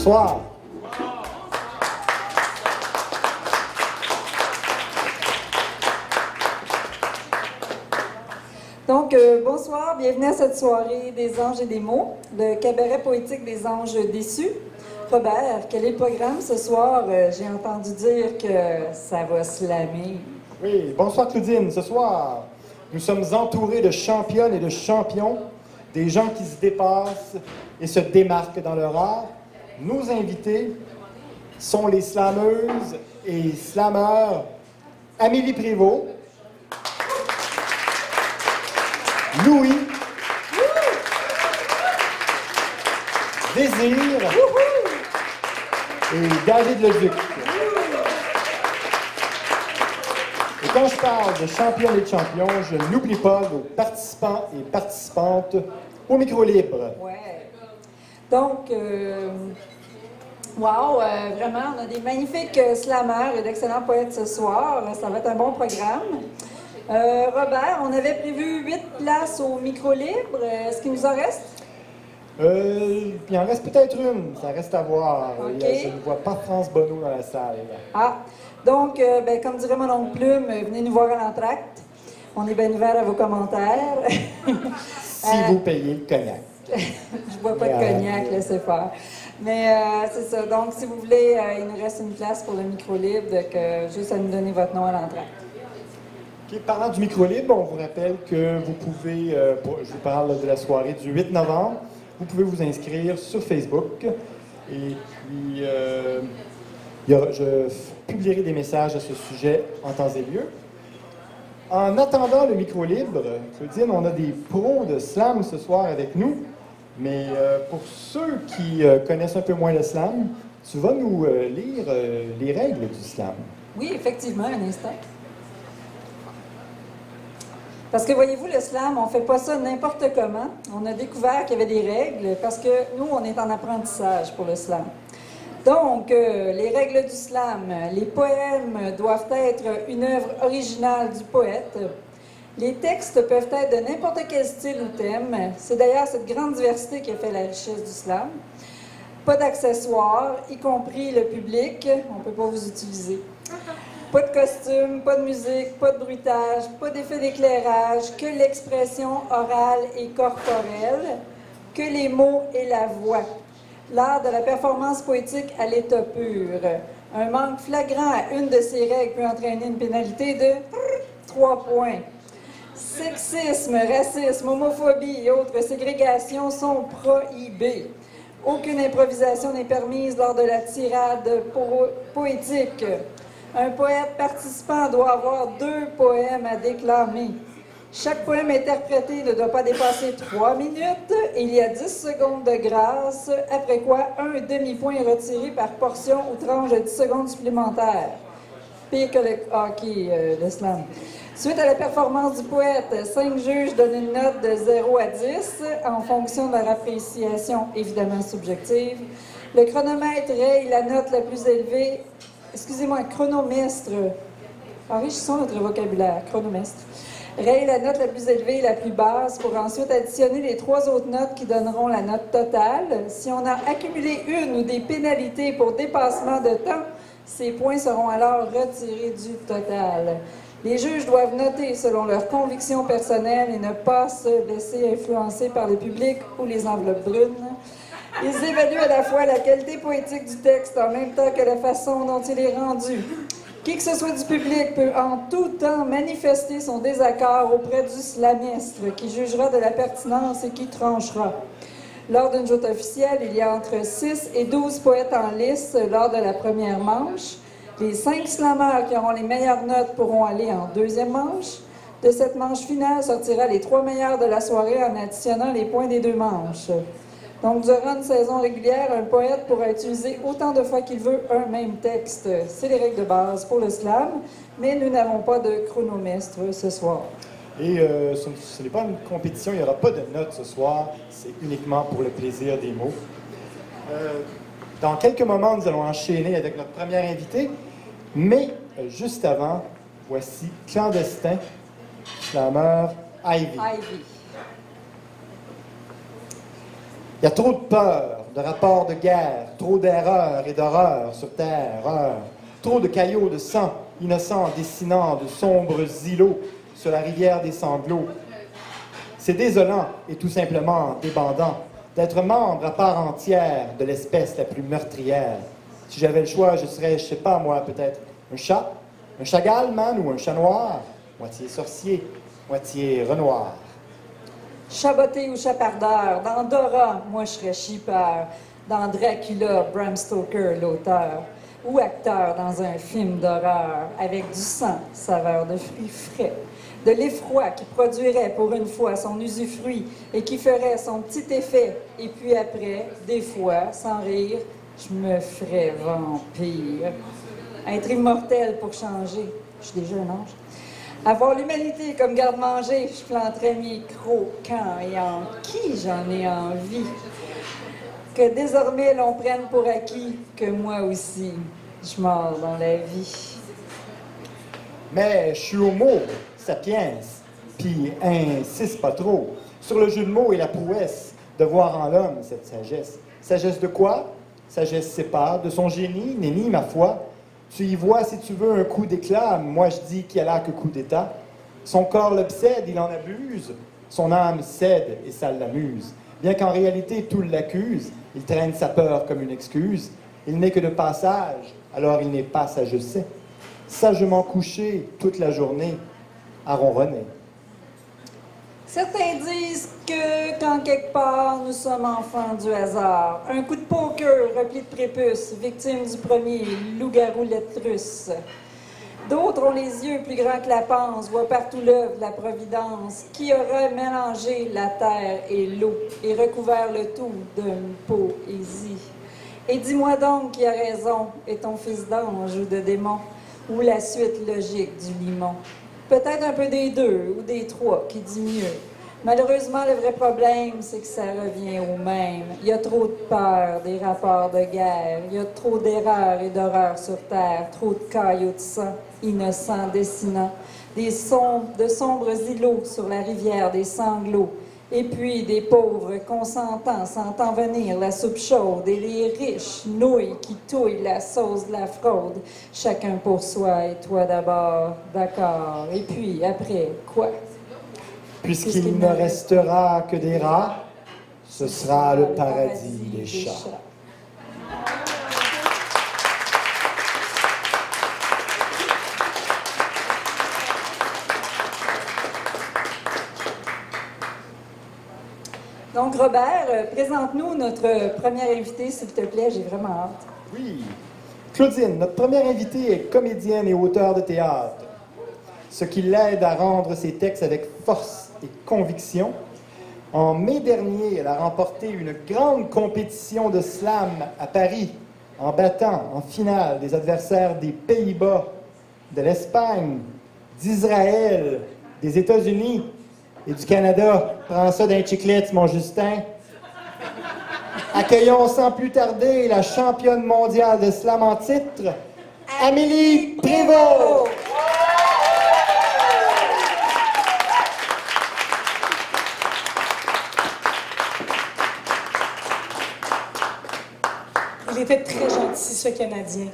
Bonsoir. Donc, bonsoir, bienvenue à cette soirée des Anges et des mots, le cabaret poétique des Anges déçus. Robert, quel est le programme ce soir? J'ai entendu dire que ça va slammer. Oui, bonsoir Claudine. Ce soir, nous sommes entourés de championnes et de champions, des gens qui se dépassent et se démarquent dans leur art. Nos invités sont les slameuses et slameurs Amélie Prévost, Louis, Désir et David Leduc. Et quand je parle de championnes et de champions, je n'oublie pas nos participants et participantes au micro libre. Ouais. Donc, wow, vraiment, on a des magnifiques slameurs et d'excellents poètes ce soir. Ça va être un bon programme. Robert, on avait prévu 8 places au micro libre. Est-ce qu'il nous en reste? Il en reste peut-être une, ça reste à voir. Okay. Je ne vois pas France Bonneau dans la salle. Ah, donc, comme dirait mon oncle Plume, venez nous voir à l'entracte. On est bien ouvert à vos commentaires. Si vous payez le cognac. Je bois pas de cognac, laissez faire. Mais c'est ça. Donc, si vous voulez, il nous reste une place pour le micro libre, donc juste à nous donner votre nom à l'entracte. Okay, parlant du micro libre, on vous rappelle que vous pouvez, je vous parle de la soirée du 8 novembre, vous pouvez vous inscrire sur Facebook et puis je publierai des messages à ce sujet en temps et lieu. En attendant le micro libre, Claudine, on a des pros de slam ce soir avec nous, mais pour ceux qui connaissent un peu moins le slam, tu vas nous lire les règles du slam. Oui, effectivement, un instant. Parce que voyez-vous, le slam, on ne fait pas ça n'importe comment. On a découvert qu'il y avait des règles parce que nous, on est en apprentissage pour le slam. Donc, les règles du slam. Les poèmes doivent être une œuvre originale du poète. Les textes peuvent être de n'importe quel style ou thème. C'est d'ailleurs cette grande diversité qui a fait la richesse du slam. Pas d'accessoires, y compris le public. On ne peut pas vous utiliser. Pas de costume, pas de musique, pas de bruitage, pas d'effet d'éclairage, que l'expression orale et corporelle, que les mots et la voix. L'art de la performance poétique à l'état pur. Un manque flagrant à une de ces règles peut entraîner une pénalité de 3 points. Sexisme, racisme, homophobie et autres ségrégations sont prohibées. Aucune improvisation n'est permise lors de la tirade poétique. Un poète participant doit avoir 2 poèmes à déclamer. Chaque poème interprété ne doit pas dépasser 3 minutes et il y a 10 secondes de grâce, après quoi un demi-point est retiré par portion ou tranche de 10 secondes supplémentaires. Pire que le hockey, le slam. Suite à la performance du poète, 5 juges donnent une note de 0 à 10 en fonction de leur appréciation, évidemment subjective. Le chronomètre raye la note la plus élevée. Excusez-moi, chronomestre. Enrichissons notre vocabulaire. Chronomestre. Raye la note la plus élevée et la plus basse pour ensuite additionner les 3 autres notes qui donneront la note totale. Si on a accumulé une ou des pénalités pour dépassement de temps, ces points seront alors retirés du total. Les juges doivent noter selon leurs convictions personnelles et ne pas se laisser influencer par le public ou les enveloppes brunes. Ils évaluent à la fois la qualité poétique du texte en même temps que la façon dont il est rendu. Qui que ce soit du public peut en tout temps manifester son désaccord auprès du slamestre qui jugera de la pertinence et qui tranchera. Lors d'une joute officielle, il y a entre 6 et 12 poètes en lice lors de la première manche. Les 5 slameurs qui auront les meilleures notes pourront aller en deuxième manche. De cette manche finale sortira les 3 meilleurs de la soirée en additionnant les points des 2 manches. Donc, durant une saison régulière, un poète pourra utiliser autant de fois qu'il veut un même texte. C'est les règles de base pour le slam, mais nous n'avons pas de chronomestre ce soir. Et ce n'est pas une compétition, il n'y aura pas de notes ce soir, c'est uniquement pour le plaisir des mots. Dans quelques moments, nous allons enchaîner avec notre première invitée, mais juste avant, voici Clandestin, slameur Ivy. Ivy. Il y a trop de peur de rapports de guerre, trop d'erreurs et d'horreurs sur terre, trop de caillots de sang innocents dessinant de sombres îlots sur la rivière des sanglots. C'est désolant et tout simplement débandant d'être membre à part entière de l'espèce la plus meurtrière. Si j'avais le choix, je serais, je sais pas moi, peut-être un chagall, man, ou un chat noir, moitié sorcier, moitié renoir. Chaboté ou chapardeur, dans Dora, moi je serais shipper, dans Dracula, Bram Stoker, l'auteur, ou acteur dans un film d'horreur, avec du sang, saveur de fruits frais, de l'effroi qui produirait pour une fois son usufruit et qui ferait son petit effet, et puis après, des fois, sans rire, je me ferais vampire. Être immortel pour changer, je suis déjà un ange. Avoir l'humanité comme garde-manger, je planterais mes crocs quand et en qui j'en ai envie. Que désormais l'on prenne pour acquis que moi aussi, je mords dans la vie. Mais je suis homo, sapiens, puis insiste pas trop sur le jeu de mots et la prouesse de voir en l'homme cette sagesse. Sagesse de quoi? Sagesse sépare de son génie, nenni, ma foi. Tu y vois, si tu veux, un coup d'éclat. Moi, je dis qu'il a là que coup d'état. Son corps l'obsède, il en abuse. Son âme cède et ça l'amuse. Bien qu'en réalité, tout l'accuse, il traîne sa peur comme une excuse. Il n'est que de passage, alors il n'est pas sagesse. Sagement couché toute la journée à ronronner. Certains disent que, qu'en quelque part, nous sommes enfants du hasard. Un coup de poker, repli de prépuce, victime du premier loup-garou russe. D'autres ont les yeux plus grands que la panse, voient partout l'œuvre de la Providence, qui aurait mélangé la terre et l'eau et recouvert le tout d'une poésie. Et dis-moi donc qui a raison, est ton fils d'ange ou de démon, ou la suite logique du limon? Peut-être un peu des deux ou des trois, qui dit mieux. Malheureusement, le vrai problème, c'est que ça revient au même. Il y a trop de peur, des rapports de guerre. Il y a trop d'erreurs et d'horreurs sur Terre. Trop de caillots de sang, innocents dessinant. De sombres îlots sur la rivière des sanglots. Et puis des pauvres consentants sentant venir la soupe chaude. Et les riches nouilles qui touillent la sauce de la fraude. Chacun pour soi et toi d'abord, d'accord. Et puis après, quoi? Puisqu'il ne restera que des rats, ce sera le paradis des chats. Donc, Robert, présente-nous notre première invitée, s'il te plaît. J'ai vraiment hâte. Oui. Claudine, notre première invitée est comédienne et auteure de théâtre, ce qui l'aide à rendre ses textes avec force et conviction. En mai dernier, elle a remporté une grande compétition de slam à Paris, en battant en finale des adversaires des Pays-Bas, de l'Espagne, d'Israël, des États-Unis et du Canada. Prends ça d'un chiclette, mon Justin. Accueillons sans plus tarder la championne mondiale de slam en titre, Amélie Prévost. Il était très gentil, ce Canadien.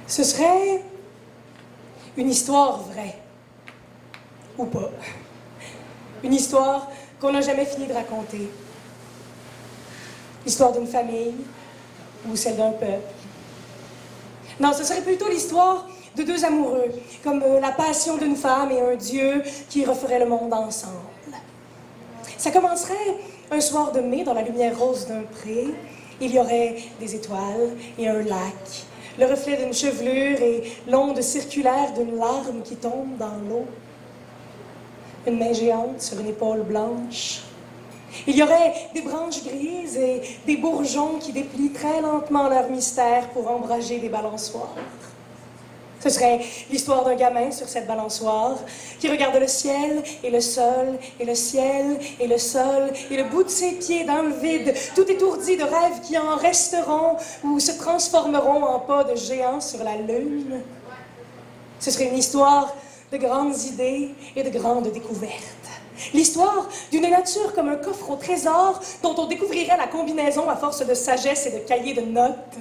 Ce serait une histoire vraie. Ou pas. Une histoire qu'on n'a jamais fini de raconter. L'histoire d'une famille ou celle d'un peuple. Non, ce serait plutôt l'histoire de deux amoureux, comme la passion d'une femme et un dieu qui referaient le monde ensemble. Ça commencerait un soir de mai dans la lumière rose d'un pré. Il y aurait des étoiles et un lac, le reflet d'une chevelure et l'onde circulaire d'une larme qui tombe dans l'eau. Une main géante sur une épaule blanche. Il y aurait des branches grises et des bourgeons qui déplient très lentement leur mystère pour ombrager des balançoires. Ce serait l'histoire d'un gamin sur cette balançoire qui regarde le ciel et le sol et le ciel et le sol et le bout de ses pieds dans le vide, tout étourdi de rêves qui en resteront ou se transformeront en pas de géants sur la lune. Ce serait une histoire de grandes idées et de grandes découvertes. L'histoire d'une nature comme un coffre au trésor dont on découvrirait la combinaison à force de sagesse et de cahiers de notes.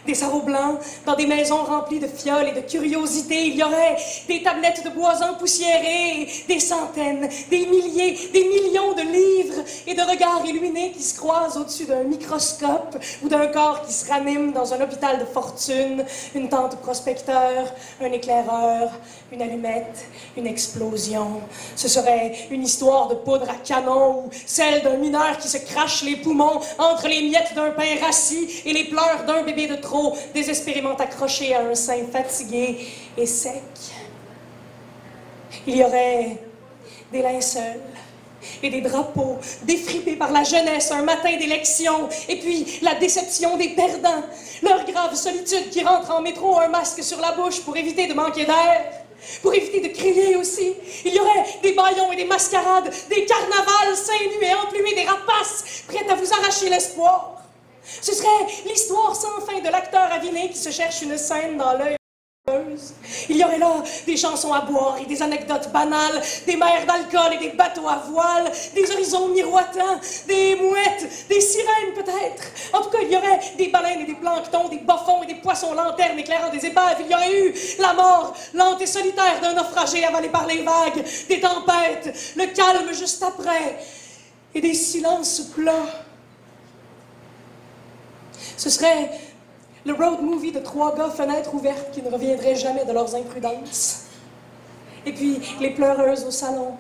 Des sarraux blancs, dans des maisons remplies de fioles et de curiosités, il y aurait des tablettes de bois empoussiérées, des centaines, des milliers, des millions de livres et de regards illuminés qui se croisent au-dessus d'un microscope ou d'un corps qui se ranime dans un hôpital de fortune, une tente prospecteur, un éclaireur, une allumette, une explosion. Ce serait une histoire de poudre à canon ou celle d'un mineur qui se crache les poumons entre les miettes d'un pain rassis et les pleurs d'un bébé de trop, désespérément accroché à un sein fatigué et sec. Il y aurait des linceuls et des drapeaux défripés par la jeunesse un matin d'élection, et puis la déception des perdants, leur grave solitude qui rentre en métro un masque sur la bouche pour éviter de manquer d'air. Pour éviter de crier aussi, il y aurait des bâillons et des mascarades, des carnavals seins nus et emplumés, des rapaces prêts à vous arracher l'espoir. Ce serait l'histoire sans fin de l'acteur aviné qui se cherche une scène dans l'œil. Il y aurait là des chansons à boire et des anecdotes banales, des mers d'alcool et des bateaux à voile, des horizons miroitants, des mouettes, des sirènes peut-être. En tout cas, il y aurait des baleines et des planctons, des bas-fonds et des poissons lanternes éclairant des épaves. Il y aurait eu la mort lente et solitaire d'un naufragé avalé par les vagues, des tempêtes, le calme juste après et des silences plats. Ce serait le road movie de 3 gars fenêtres ouvertes qui ne reviendraient jamais de leurs imprudences. Et puis les pleureuses au salon.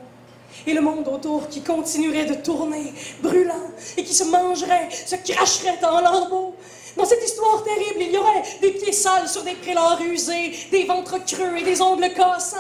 Et le monde autour qui continuerait de tourner, brûlant, et qui se mangerait, se cracherait en lambeaux. Dans cette histoire terrible, il y aurait des pieds sales sur des prélats rusés, des ventres creux et des ongles cassants.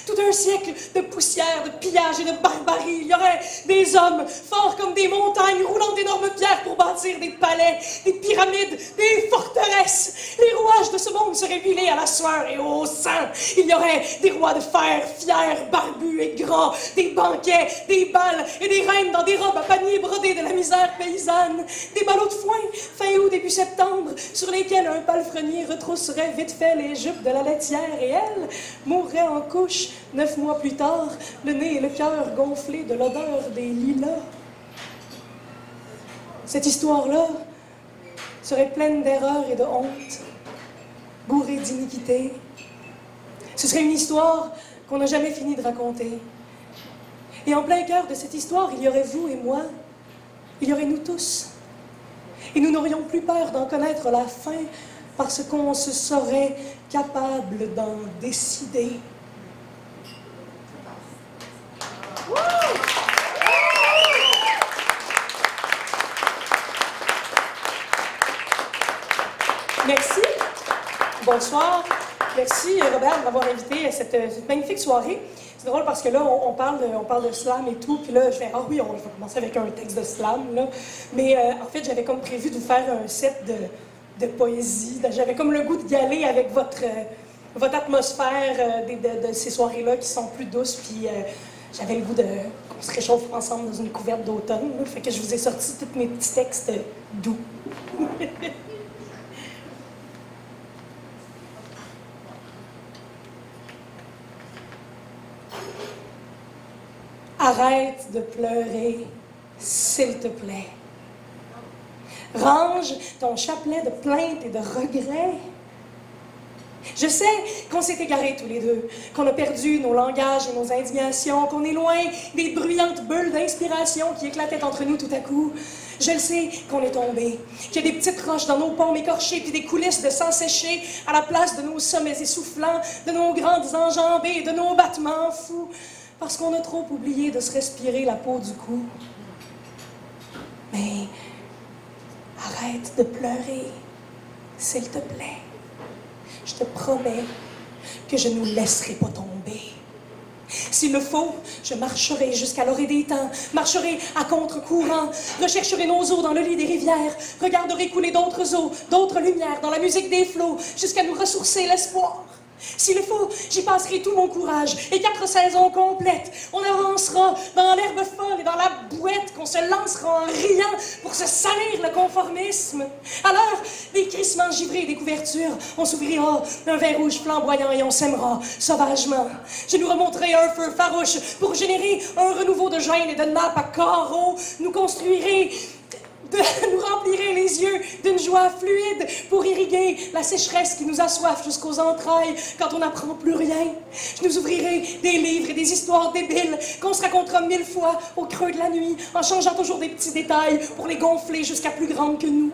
Tout un siècle de poussière, de pillage et de barbarie. Il y aurait des hommes forts comme des montagnes, roulant d'énormes pierres pour bâtir des palais, des pyramides, des forteresses. Les rouages de ce monde seraient huilés à la sueur et au sang. Il y aurait des rois de fer, fiers, barbus et grands, des banquets, des bals et des reines dans des robes à paniers brodés de la misère paysanne. Des ballots de foin, fin août, début septembre, sur lesquels un palefrenier retrousserait vite fait les jupes de la laitière et elle mourrait en couche 9 mois plus tard, le nez et le cœur gonflés de l'odeur des lilas. Cette histoire-là serait pleine d'erreurs et de honte, bourrée d'iniquité. Ce serait une histoire qu'on n'a jamais fini de raconter. Et en plein cœur de cette histoire, il y aurait vous et moi, il y aurait nous tous. Et nous n'aurions plus peur d'en connaître la fin parce qu'on se saurait capable d'en décider. Merci. Bonsoir. Merci, Robert, de m'avoir invité à cette magnifique soirée. C'est drôle parce que là, on parle de slam et tout, puis là, je vais commencer avec un texte de slam, là. Mais en fait, j'avais comme prévu de vous faire un set de poésie. J'avais comme le goût d'y aller avec votre atmosphère de ces soirées-là qui sont plus douces, puis j'avais le goût qu'on se réchauffe ensemble dans une couverte d'automne. Fait que je vous ai sorti tous mes petits textes doux. Arrête de pleurer, s'il te plaît. Range ton chapelet de plaintes et de regrets. Je sais qu'on s'est égarés tous les deux, qu'on a perdu nos langages et nos indignations, qu'on est loin des bruyantes bulles d'inspiration qui éclataient entre nous tout à coup. Je le sais qu'on est tombés, qu'il y a des petites roches dans nos paumes écorchées puis des coulisses de sang séché à la place de nos sommets essoufflants, de nos grandes enjambées et de nos battements fous, parce qu'on a trop oublié de se respirer la peau du cou. Mais arrête de pleurer, s'il te plaît. Je te promets que je ne nous laisserai pas tomber. S'il le faut, je marcherai jusqu'à l'orée des temps, marcherai à contre-courant, rechercherai nos eaux dans le lit des rivières, regarderai couler d'autres eaux, d'autres lumières dans la musique des flots, jusqu'à nous ressourcer l'espoir. S'il le faut, j'y passerai tout mon courage et 4 saisons complètes. On avancera dans l'herbe folle et dans la bouette qu'on se lancera en riant pour se salir le conformisme. À l'heure des crissements givrés et des couvertures, on s'ouvrira d'un vin rouge flamboyant et on s'aimera sauvagement. Je nous remonterai un feu farouche pour générer un renouveau de gêne et de nappes à carreaux. Nous remplirait les yeux d'une joie fluide pour irriguer la sécheresse qui nous assoiffe jusqu'aux entrailles quand on n'apprend plus rien. Je nous ouvrirai des livres et des histoires débiles qu'on se racontera 1000 fois au creux de la nuit en changeant toujours des petits détails pour les gonfler jusqu'à plus grandes que nous.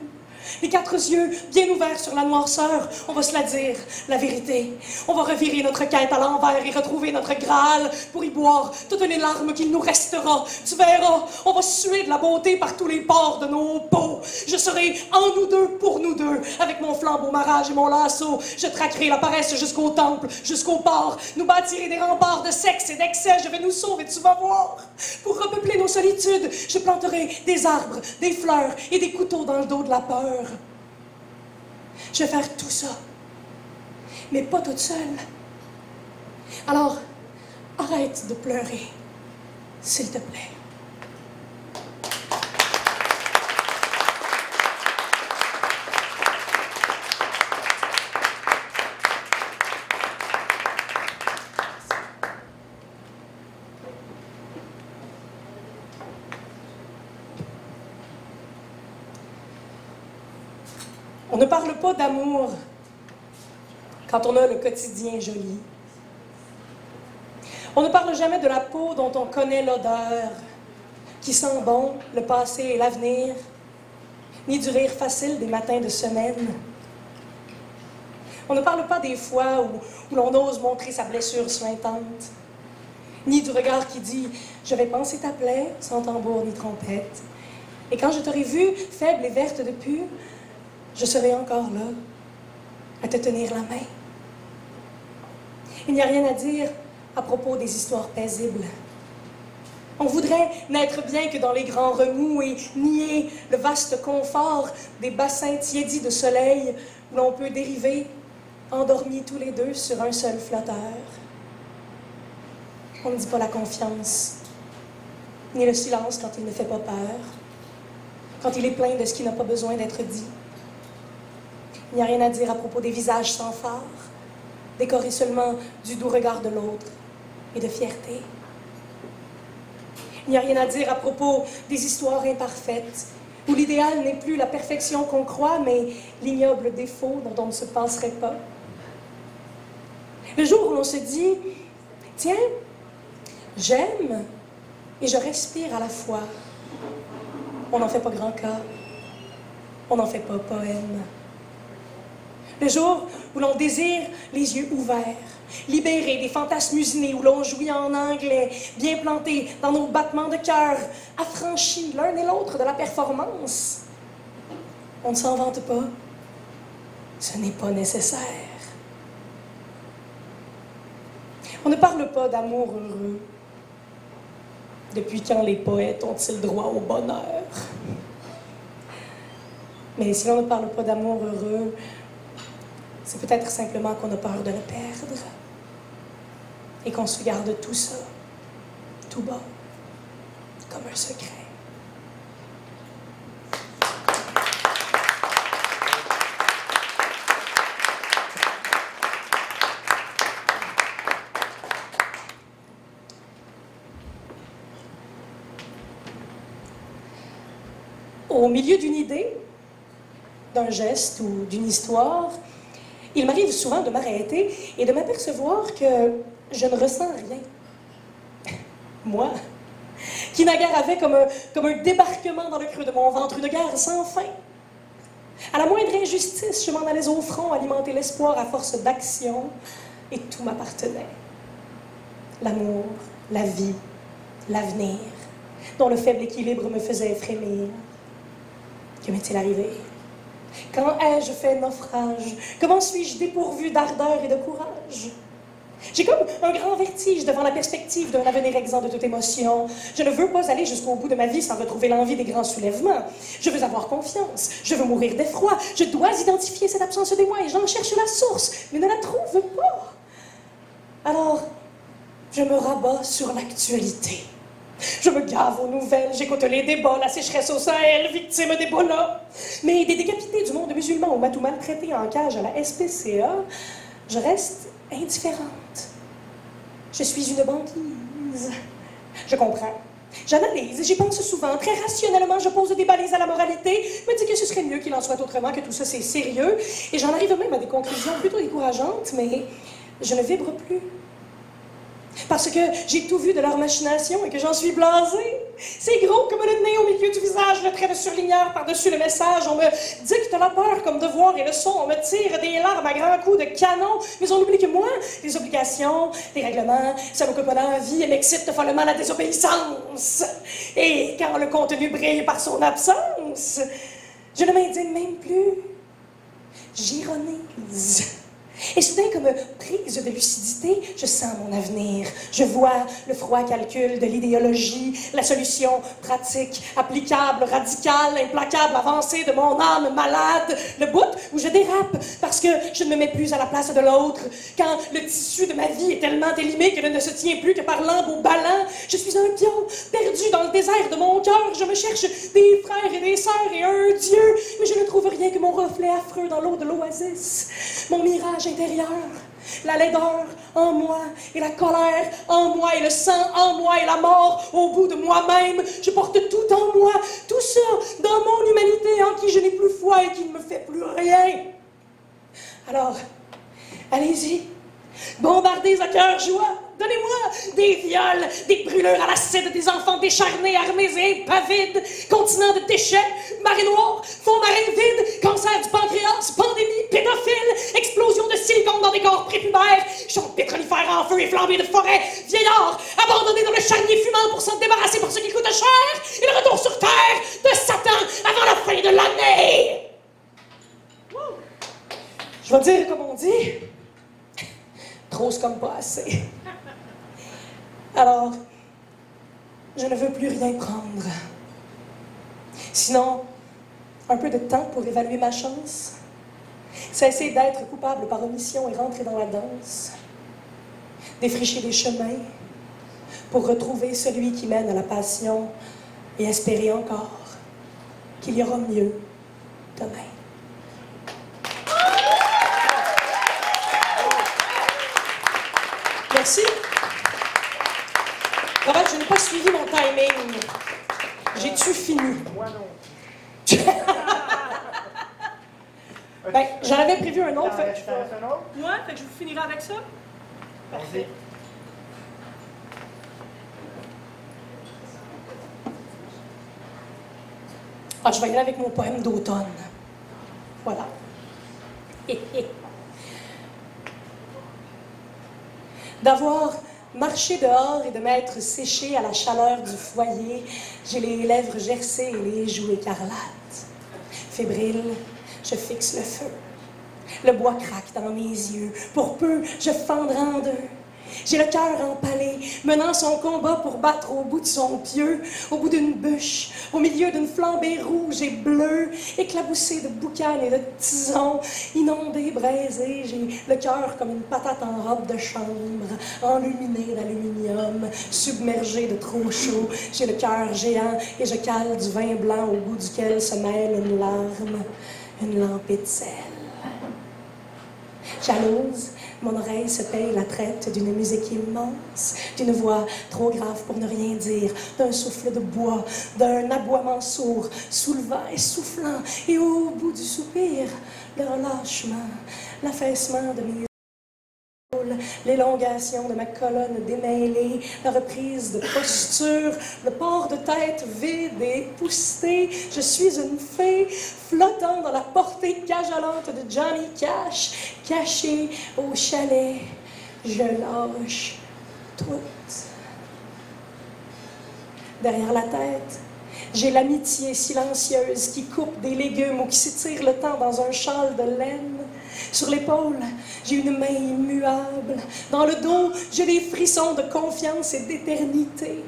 Les 4 yeux bien ouverts sur la noirceur, on va se la dire, la vérité. On va revirer notre quête à l'envers et retrouver notre Graal pour y boire toutes les larmes qu'il nous restera. Tu verras, on va suer de la beauté par tous les pores de nos peaux. Je serai en nous deux pour nous deux, avec mon flambeau marage et mon lasso. Je traquerai la paresse jusqu'au temple, jusqu'au port. Nous bâtirai des remparts de sexe et d'excès. Je vais nous sauver, tu vas voir. Pour repeupler nos solitudes, je planterai des arbres, des fleurs et des couteaux dans le dos de la peur. Je vais faire tout ça, mais pas toute seule. Alors, arrête de pleurer, s'il te plaît. On ne parle pas d'amour quand on a le quotidien joli. On ne parle jamais de la peau dont on connaît l'odeur, qui sent bon le passé et l'avenir, ni du rire facile des matins de semaine. On ne parle pas des fois où l'on ose montrer sa blessure suintante, ni du regard qui dit « Je vais panser ta plaie sans tambour ni trompette. Et quand je t'aurai vue, faible et verte de pus, je serai encore là, à te tenir la main. » Il n'y a rien à dire à propos des histoires paisibles. On voudrait n'être bien que dans les grands remous et nier le vaste confort des bassins tiédis de soleil où l'on peut dériver, endormis tous les deux sur un seul flotteur. On ne dit pas la confiance, ni le silence quand il ne fait pas peur, quand il est plein de ce qui n'a pas besoin d'être dit. Il n'y a rien à dire à propos des visages sans phare, décorés seulement du doux regard de l'autre et de fierté. Il n'y a rien à dire à propos des histoires imparfaites, où l'idéal n'est plus la perfection qu'on croit, mais l'ignoble défaut dont on ne se passerait pas. Le jour où l'on se dit « Tiens, j'aime et je respire à la fois », on n'en fait pas grand cas, on n'en fait pas poème. Le jour où l'on désire les yeux ouverts, libérés des fantasmes usinés, où l'on jouit en anglais, bien plantés dans nos battements de cœur, affranchis l'un et l'autre de la performance. On ne s'en vante pas. Ce n'est pas nécessaire. On ne parle pas d'amour heureux. Depuis quand les poètes ont-ils droit au bonheur? Mais si l'on ne parle pas d'amour heureux, c'est peut-être simplement qu'on a peur de le perdre et qu'on se garde tout ça, tout bas, comme un secret. Au milieu d'une idée, d'un geste ou d'une histoire, il m'arrive souvent de m'arrêter et de m'apercevoir que je ne ressens rien. Moi, qui naguère avait comme un débarquement dans le creux de mon ventre, une guerre sans fin. À la moindre injustice, je m'en allais au front alimenter l'espoir à force d'action et tout m'appartenait. L'amour, la vie, l'avenir, dont le faible équilibre me faisait frémir. Que m'est-il arrivé? Quand ai-je fait naufrage? Comment suis-je dépourvu d'ardeur et de courage? J'ai comme un grand vertige devant la perspective d'un avenir exempt de toute émotion. Je ne veux pas aller jusqu'au bout de ma vie sans retrouver l'envie des grands soulèvements. Je veux avoir confiance. Je veux mourir d'effroi. Je dois identifier cette absence d'émoi et j'en cherche la source, mais ne la trouve pas. Alors, je me rabats sur l'actualité. Je me gave aux nouvelles, j'écoute les débats, la sécheresse au Sahel, victime d'Ebola. Mais des décapités du monde musulman ou matou maltraités en cage à la SPCA, je reste indifférente. Je suis une banquise. Je comprends. J'analyse, j'y pense souvent. Très rationnellement, je pose des balises à la moralité, me dis que ce serait mieux qu'il en soit autrement, que tout ça c'est sérieux. Et j'en arrive même à des conclusions plutôt décourageantes, mais je ne vibre plus. Parce que j'ai tout vu de leur machination et que j'en suis blasée. C'est gros comme le nez au milieu du visage, le trait de surligneur par-dessus le message. On me dicte la peur comme devoir et leçon. On me tire des larmes à grands coups de canon. Mais on oublie que moi, les obligations, les règlements, ça m'occupe pas l'envie et m'excite follement la désobéissance. Et quand le contenu brille par son absence, je ne m'indigne même plus. J'ironise. Et soudain, comme prise de lucidité, je sens mon avenir. Je vois le froid calcul de l'idéologie, la solution pratique, applicable, radicale, implacable, avancée de mon âme malade. Le bout où je dérape parce que je ne me mets plus à la place de l'autre. Quand le tissu de ma vie est tellement élimé qu'il ne se tient plus que par lambeaux ballants. Je suis un pion perdu dans le désert de mon cœur. Je me cherche des frères et des sœurs et un Dieu. Mais je ne trouve rien que mon reflet affreux dans l'eau de l'oasis. Mon mirage intérieur, la laideur en moi et la colère en moi et le sang en moi et la mort au bout de moi-même. Je porte tout en moi, tout ça dans mon humanité en qui je n'ai plus foi et qui ne me fait plus rien. Alors, allez-y, bombardez à cœur joie. Donnez-moi des viols, des brûlures à l'acide, des enfants décharnés, armés et impavides, continent de déchets, marée noire, fond marin vide, cancer du pancréas, pandémie, pédophile, explosion de silicone dans des corps prépubères, champs pétrolifères en feu et flambées de forêt, vieillards abandonnés dans le charnier fumant pour s'en débarrasser pour ce qui coûte cher, et le retour sur terre de Satan avant la fin de l'année. Je vais dire comme on dit, trop c'est comme pas assez. Alors, je ne veux plus rien prendre. Sinon, un peu de temps pour évaluer ma chance. Cesser d'être coupable par omission et rentrer dans la danse. Défricher des chemins pour retrouver celui qui mène à la passion et espérer encore qu'il y aura mieux demain. Merci. Robert, je n'ai pas suivi mon timing. J'ai-tu fini? Moi non. Ben, j'en avais prévu un autre. T'en restes un autre? Ouais, fait que je vous finirai avec ça. Parfait. Ah, je vais y aller avec mon poème d'automne. Voilà. D'avoir marché dehors et de m'être séché à la chaleur du foyer, j'ai les lèvres gercées et les joues écarlates. Fébrile, je fixe le feu. Le bois craque dans mes yeux. Pour peu, je fendrai en deux. J'ai le cœur empalé, menant son combat pour battre au bout de son pieu, au bout d'une bûche, au milieu d'une flambée rouge et bleue, éclaboussée de boucanes et de tisons, inondée, braisée. J'ai le cœur comme une patate en robe de chambre, enluminée d'aluminium, submergée de trop chaud. J'ai le cœur géant et je cale du vin blanc au bout duquel se mêle une larme, une lampée de sel. Jalouse, mon oreille se paye la traite d'une musique immense, d'une voix trop grave pour ne rien dire, d'un souffle de bois, d'un aboiement sourd, soulevant et soufflant, et au bout du soupir, le relâchement, l'affaissement de mes épaules, l'élongation de ma colonne démêlée, la reprise de posture, le port de tête vide et épousseté. Je suis une fée flottant dans la portée cajolante de Johnny Cash, cachée au chalet. Je lâche tout. Derrière la tête, j'ai l'amitié silencieuse qui coupe des légumes ou qui s'étire le temps dans un châle de laine. Sur l'épaule, j'ai une main immuable. Dans le dos, j'ai des frissons de confiance et d'éternité.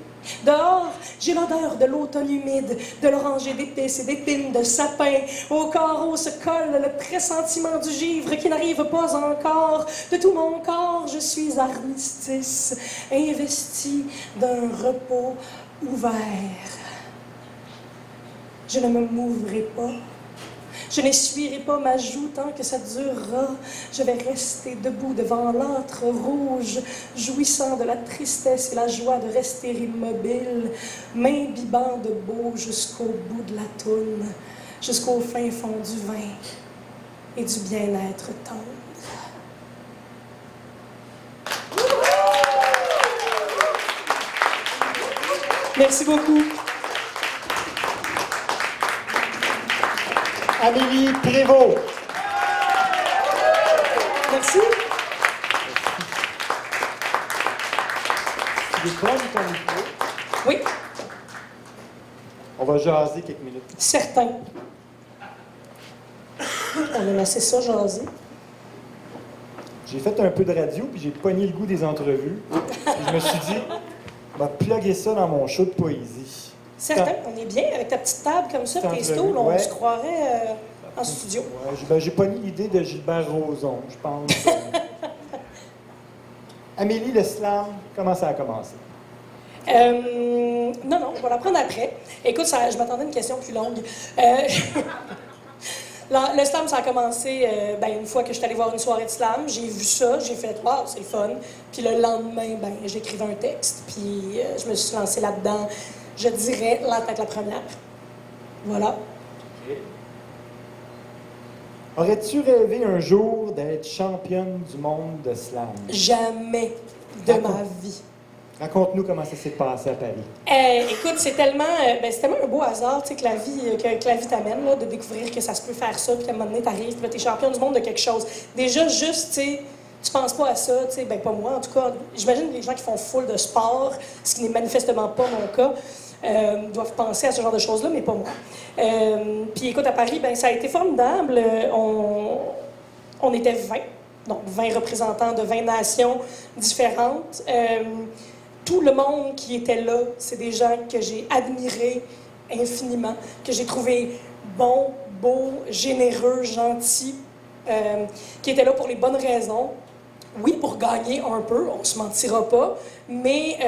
Dehors, j'ai l'odeur de l'automne humide, de l'oranger d'épices et d'épines de sapin. Au carreau se colle le pressentiment du givre qui n'arrive pas encore. De tout mon corps, je suis armistice, investi d'un repos ouvert. Je ne me mouvrai pas. Je n'essuierai pas ma joue tant que ça durera. Je vais rester debout devant l'âtre rouge, jouissant de la tristesse et la joie de rester immobile, m'imbibant de beau jusqu'au bout de la toune, jusqu'au fin fond du vin et du bien-être tendre. Merci beaucoup. Amélie Prévost. Merci. Tu veux prendre ton micro? Oui, On va jaser quelques minutes. certain. On a laissé ça jaser. J'ai fait un peu de radio, puis j'ai pogné le goût des entrevues. Puis je me suis dit, on va plugger ça dans mon show de poésie. Certain, on est bien avec ta petite table comme ça, tes C'est stools, on ouais. se croirait en studio. Ouais, j'ai pogné l'idée de Gilbert Rozon, je pense. Amélie, le slam, comment ça a commencé? Non, on va la prendre après. Écoute, je m'attendais à une question plus longue. Le slam, ça a commencé une fois que je suis allée voir une soirée de slam. J'ai vu ça, j'ai fait « Wow, c'est le fun ». Puis le lendemain, j'écrivais un texte, puis je me suis lancée là-dedans. Je dirais la tête la première. Voilà. Aurais-tu rêvé un jour d'être championne du monde de slam? Jamais de ma vie. Raconte-nous comment ça s'est passé à Paris. Écoute, c'est tellement un beau hasard, tu sais, que la vie t'amène, là, de découvrir que ça se peut faire ça, puis qu'à un moment donné, t'arrives, puis là, t'es champion du monde de quelque chose. Déjà, juste, tu sais, tu penses pas à ça, tu sais, pas moi, en tout cas. J'imagine les gens qui font full de sport, ce qui n'est manifestement pas mon cas, doivent penser à ce genre de choses-là, mais pas moi. Puis écoute, à Paris, ça a été formidable. On était 20, donc 20 représentants de 20 nations différentes. Tout le monde qui était là, c'est des gens que j'ai admirés infiniment, que j'ai trouvés bons, beaux, généreux, gentils, qui étaient là pour les bonnes raisons. Oui, pour gagner un peu, on se mentira pas, mais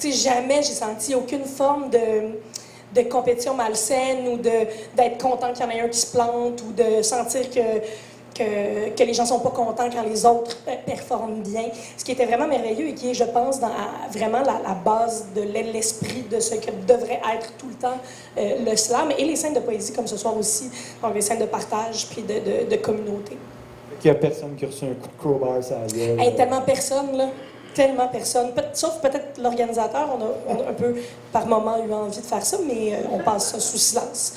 jamais j'ai senti aucune forme de compétition malsaine ou d'être content qu'il y en ait un qui se plante ou de sentir que les gens sont pas contents quand les autres performent bien. Ce qui était vraiment merveilleux et qui est, je pense, vraiment la base de l'esprit de ce que devrait être tout le temps le slam et les scènes de poésie comme ce soir aussi, donc les scènes de partage puis de communauté. Il n'y a personne qui a reçu un coup de crowbar sur la gueule. Tellement personne, là. Tellement personne. Sauf peut-être l'organisateur, on a un peu, par moment, eu envie de faire ça, mais on passe ça sous silence.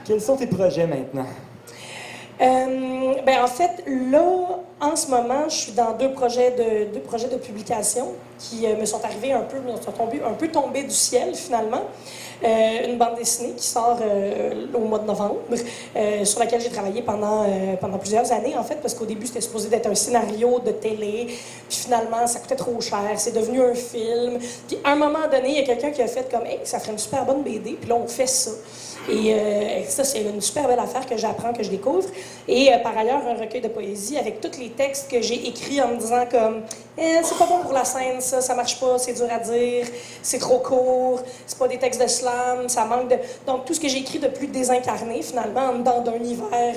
Quels sont tes projets maintenant? En fait, là, en ce moment, je suis dans deux projets de publication qui me sont arrivés un peu tombés du ciel, finalement. Une bande dessinée qui sort au mois de novembre, sur laquelle j'ai travaillé pendant plusieurs années, en fait, parce qu'au début, c'était supposé d'être un scénario de télé, puis finalement, ça coûtait trop cher, c'est devenu un film. Puis à un moment donné, il y a quelqu'un qui a fait comme « Hey, ça ferait une super bonne BD », puis là, on fait ça. Et ça, c'est une super belle affaire que j'apprends, que je découvre. Et par ailleurs, un recueil de poésie avec tous les textes que j'ai écrits en me disant comme c'est pas bon pour la scène, ça marche pas, c'est dur à dire, c'est trop court, c'est pas des textes de slam, ça manque de... Donc, tout ce que j'ai écrit de plus désincarné, finalement, en dedans d'un hiver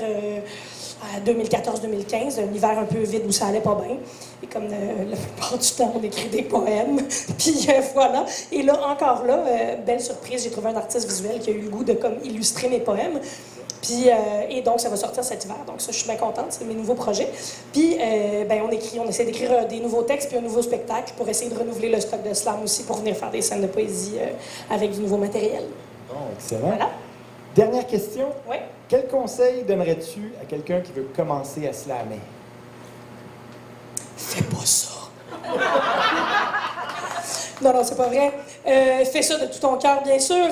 2014-2015, un hiver un peu vide où ça allait pas bien. Et comme la plupart du temps, on écrit des poèmes. Puis voilà. Et là, encore là, belle surprise, j'ai trouvé un artiste visuel qui a eu le goût de comme illustrer mes poèmes. Puis, et donc, ça va sortir cet hiver. Donc ça, je suis bien contente, c'est mes nouveaux projets. Puis, on essaie d'écrire des nouveaux textes puis un nouveau spectacle pour essayer de renouveler le stock de slam aussi pour venir faire des scènes de poésie avec du nouveau matériel. Bon, excellent. Voilà. Dernière question. Oui. Quel conseil donnerais-tu à quelqu'un qui veut commencer à slammer? Fais pas ça. Non, non, c'est pas vrai. Fais ça de tout ton cœur, bien sûr.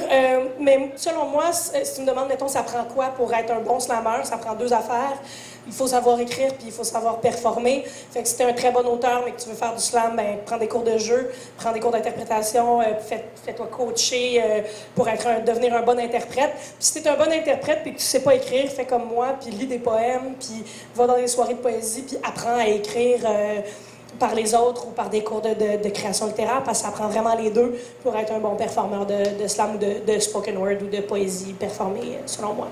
Mais selon moi, si tu me demandes, mettons, ça prend quoi pour être un bon slammer? Ça prend deux affaires. Il faut savoir écrire, puis il faut savoir performer. Fait que si t'es un très bon auteur, mais que tu veux faire du slam, ben prends des cours de jeu, prends des cours d'interprétation, fais-toi coacher pour devenir un bon interprète. Puis si t'es un bon interprète, puis que tu sais pas écrire, fais comme moi, puis lis des poèmes, puis va dans des soirées de poésie, puis apprends à écrire par les autres ou par des cours de création littéraire, parce que ça prend vraiment les deux pour être un bon performeur de slam ou de spoken word ou de poésie performée, selon moi.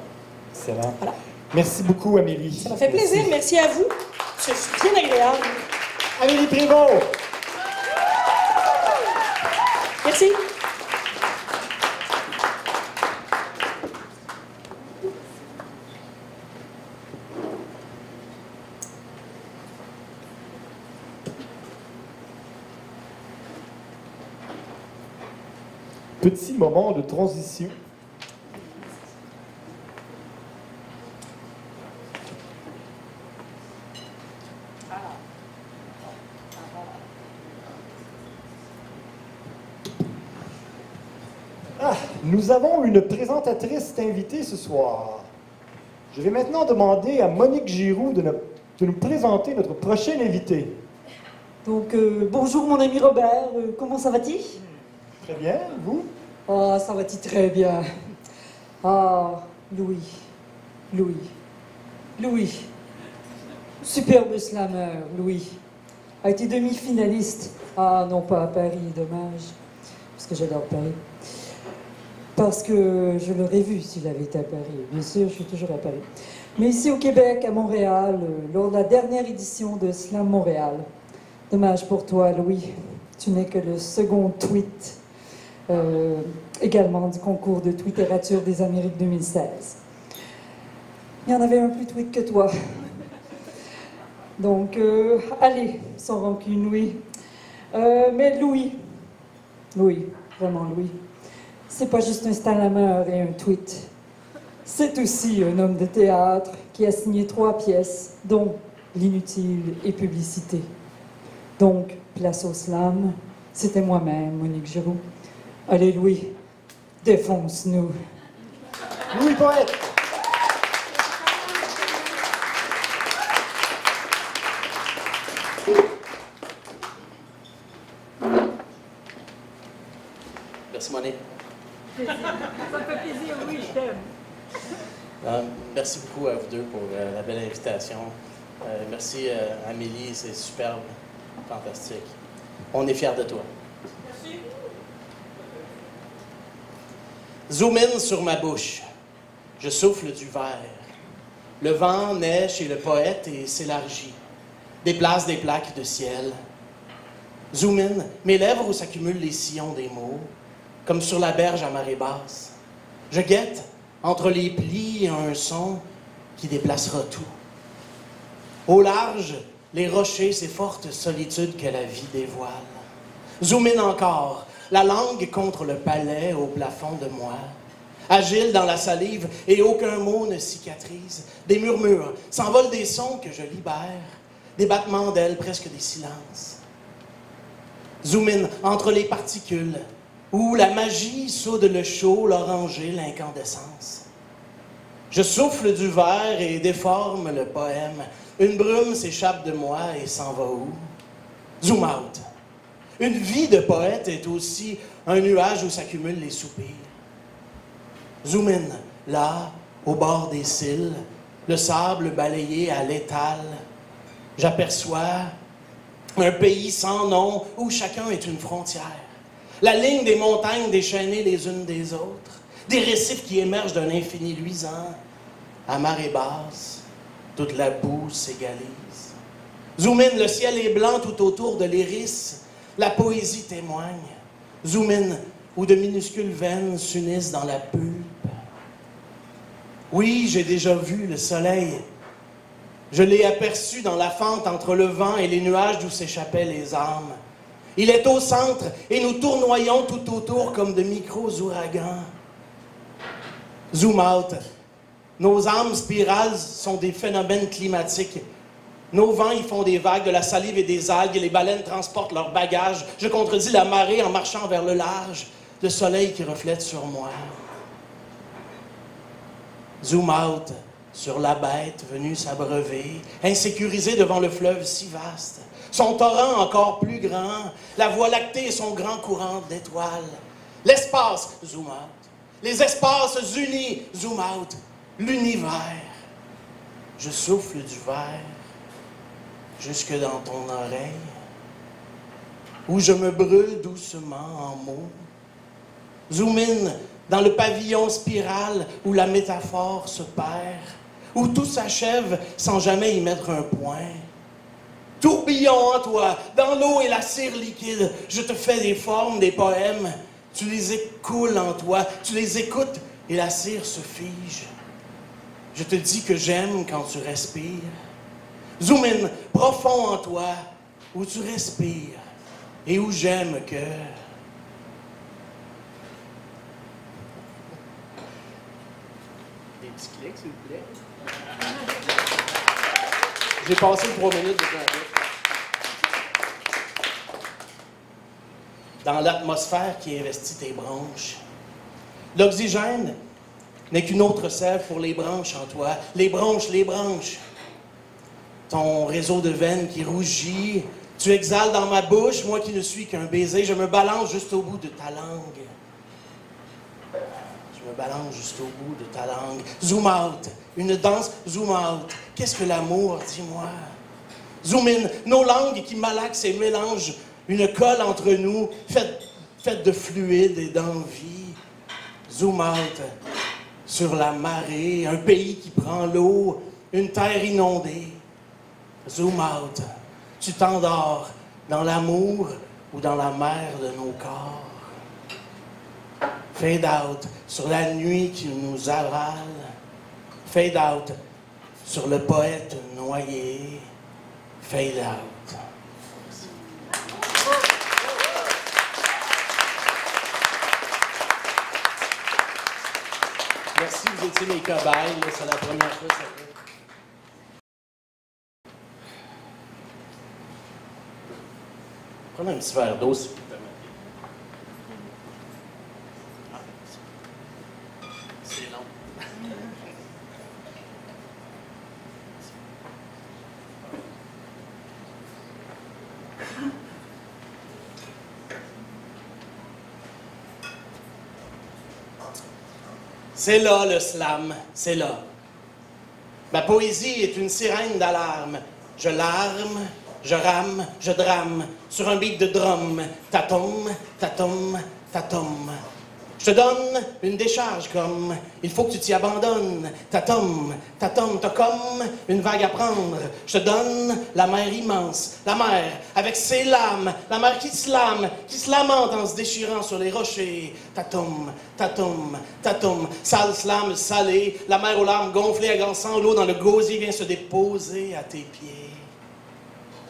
Excellent. Voilà. Merci beaucoup, Amélie. Ça m'a fait plaisir. Merci à vous. C'est bien agréable. Amélie Prévost. Merci. Petit moment de transition. Nous avons une présentatrice invitée ce soir. Je vais maintenant demander à Monique Giroux de nous présenter notre prochaine invitée. Donc, bonjour mon ami Robert, comment ça va-t-il? Très bien, vous? Ah, ça va-t-il très bien. Ah, Louis. Superbe slammer, Louis. A été demi-finaliste. Ah, non pas à Paris, dommage. Parce que j'adore Paris. Parce que je l'aurais vu s'il avait été à Paris. Bien sûr, je suis toujours à Paris. Mais ici au Québec, à Montréal, lors de la dernière édition de Slam Montréal. Dommage pour toi, Louis. Tu n'es que le second tweet, également du concours de littérature des Amériques 2016. Il y en avait un plus tweet que toi. Donc, allez, sans rancune, Louis. Mais Louis, vraiment Louis, c'est pas juste un slammer et un tweet. C'est aussi un homme de théâtre qui a signé 3 pièces, dont L'inutile et Publicité. Donc, place au slam, c'était moi-même, Monique Giroux. Allez, Louis, défonce-nous. Louis Poète. Merci, Monique. Ça me fait plaisir, oui, je t'aime. Merci beaucoup à vous deux pour la belle invitation. Merci, Amélie, c'est superbe, fantastique. On est fiers de toi. Merci. Zoom in sur ma bouche. Je souffle du verre. Le vent naît chez le poète et s'élargit. Déplace des plaques de ciel. Zoom in, mes lèvres où s'accumulent les sillons des mots, comme sur la berge à marée basse. Je guette entre les plis un son qui déplacera tout. Au large, les rochers, ces fortes solitudes que la vie dévoile. Zoom in encore, la langue contre le palais au plafond de moi. Agile dans la salive et aucun mot ne cicatrise. Des murmures, s'envolent des sons que je libère. Des battements d'ailes, presque des silences. Zoom in entre les particules, où la magie soude le chaud, l'oranger, l'incandescence. Je souffle du verre et déforme le poème. Une brume s'échappe de moi et s'en va où? Zoom out. Une vie de poète est aussi un nuage où s'accumulent les soupirs. Zoom in, là, au bord des cils, le sable balayé à l'étal. J'aperçois un pays sans nom où chacun est une frontière. La ligne des montagnes déchaînées les unes des autres. Des récifs qui émergent d'un infini luisant. À marée basse, toute la boue s'égalise. Zoom in, le ciel est blanc tout autour de l'iris. La poésie témoigne. Zoom in, où de minuscules veines s'unissent dans la pulpe. Oui, j'ai déjà vu le soleil. Je l'ai aperçu dans la fente entre le vent et les nuages d'où s'échappaient les âmes. Il est au centre et nous tournoyons tout autour comme de micros ouragans. Zoom out. Nos âmes spirales sont des phénomènes climatiques. Nos vents y font des vagues, de la salive et des algues, et les baleines transportent leurs bagages. Je contredis la marée en marchant vers le large, le soleil qui reflète sur moi. Zoom out sur la bête venue s'abreuver, insécurisée devant le fleuve si vaste. Son torrent encore plus grand, la voie lactée et son grand courant d'étoiles. L'espace, zoom out. Les espaces unis, zoom out. L'univers. Je souffle du verre jusque dans ton oreille, où je me brûle doucement en mots. Zoom in dans le pavillon spirale où la métaphore se perd, où tout s'achève sans jamais y mettre un point. Tourbillon en toi, dans l'eau et la cire liquide, je te fais des formes, des poèmes, tu les écoules en toi, tu les écoutes et la cire se fige. Je te dis que j'aime quand tu respires. Zoom in, profond en toi, où tu respires et où j'aime que... Des petits clics, s'il vous plaît. J'ai passé 3 minutes de temps. Dans l'atmosphère qui investit tes branches, l'oxygène n'est qu'une autre sève pour les branches en toi. Les branches, les branches. Ton réseau de veines qui rougit, tu exhales dans ma bouche, moi qui ne suis qu'un baiser, je me balance juste au bout de ta langue. Je me balance juste au bout de ta langue. Zoom out, une danse, zoom out. Qu'est-ce que l'amour, dis-moi? Zoom in, nos langues qui malaxent et mélangent une colle entre nous, faite de fluide et d'envie. Zoom out, sur la marée, un pays qui prend l'eau, une terre inondée. Zoom out, tu t'endors dans l'amour ou dans la mer de nos corps. Fade out, sur la nuit qui nous avale. Fade out, sur le poète noyé. Fade out. Merci, vous étiez mes cobayes, c'est la première fois que ça fait. Prenez un petit verre d'eau, s'il vous plaît. C'est long. C'est là le slam, c'est là. Ma poésie est une sirène d'alarme. Je larme, je rame, je drame, sur un beat de drum. Tatom, tatom, tatom. Je te donne une décharge comme, il faut que tu t'y abandonnes. Tatom, tatom, t'as comme une vague à prendre. Je te donne la mer immense, la mer avec ses lames, la mer qui se lamente en se déchirant sur les rochers. Tatom, tatom, tatom, sale slam salée, la mer aux larmes gonflées, agaçant l'eau dans le gosier vient se déposer à tes pieds.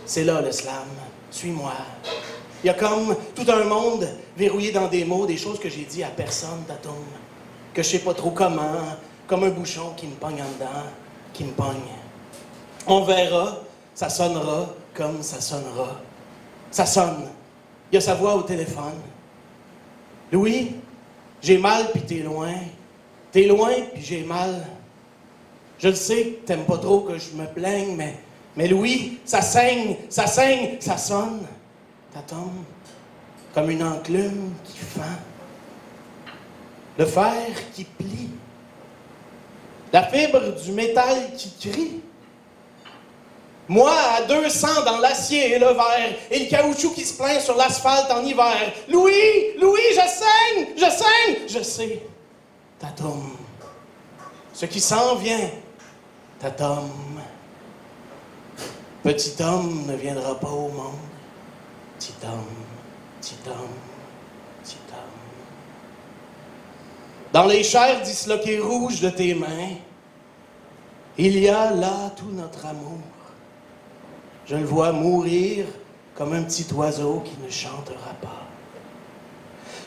C'est là le slam, suis-moi. Il y a comme tout un monde verrouillé dans des mots, des choses que j'ai dit à personne, Tatom, que je sais pas trop comment, comme un bouchon qui me pogne en dedans, qui me pogne. On verra, ça sonnera comme ça sonnera. Ça sonne. Il y a sa voix au téléphone. Louis, j'ai mal puis t'es loin. T'es loin puis j'ai mal. Je le sais que t'aimes pas trop que je me plaigne, mais Louis, ça saigne, ça sonne. Tatom, comme une enclume qui fend. Le fer qui plie. La fibre du métal qui crie. Moi, à 200 dans l'acier et le verre, et le caoutchouc qui se plaint sur l'asphalte en hiver. Louis, je saigne, je sais. Tatom, ce qui s'en vient. Tatom, petit homme ne viendra pas au monde. Petit homme, petit homme, petit homme. Dans les chairs disloquées rouges de tes mains, il y a là tout notre amour. Je le vois mourir comme un petit oiseau qui ne chantera pas.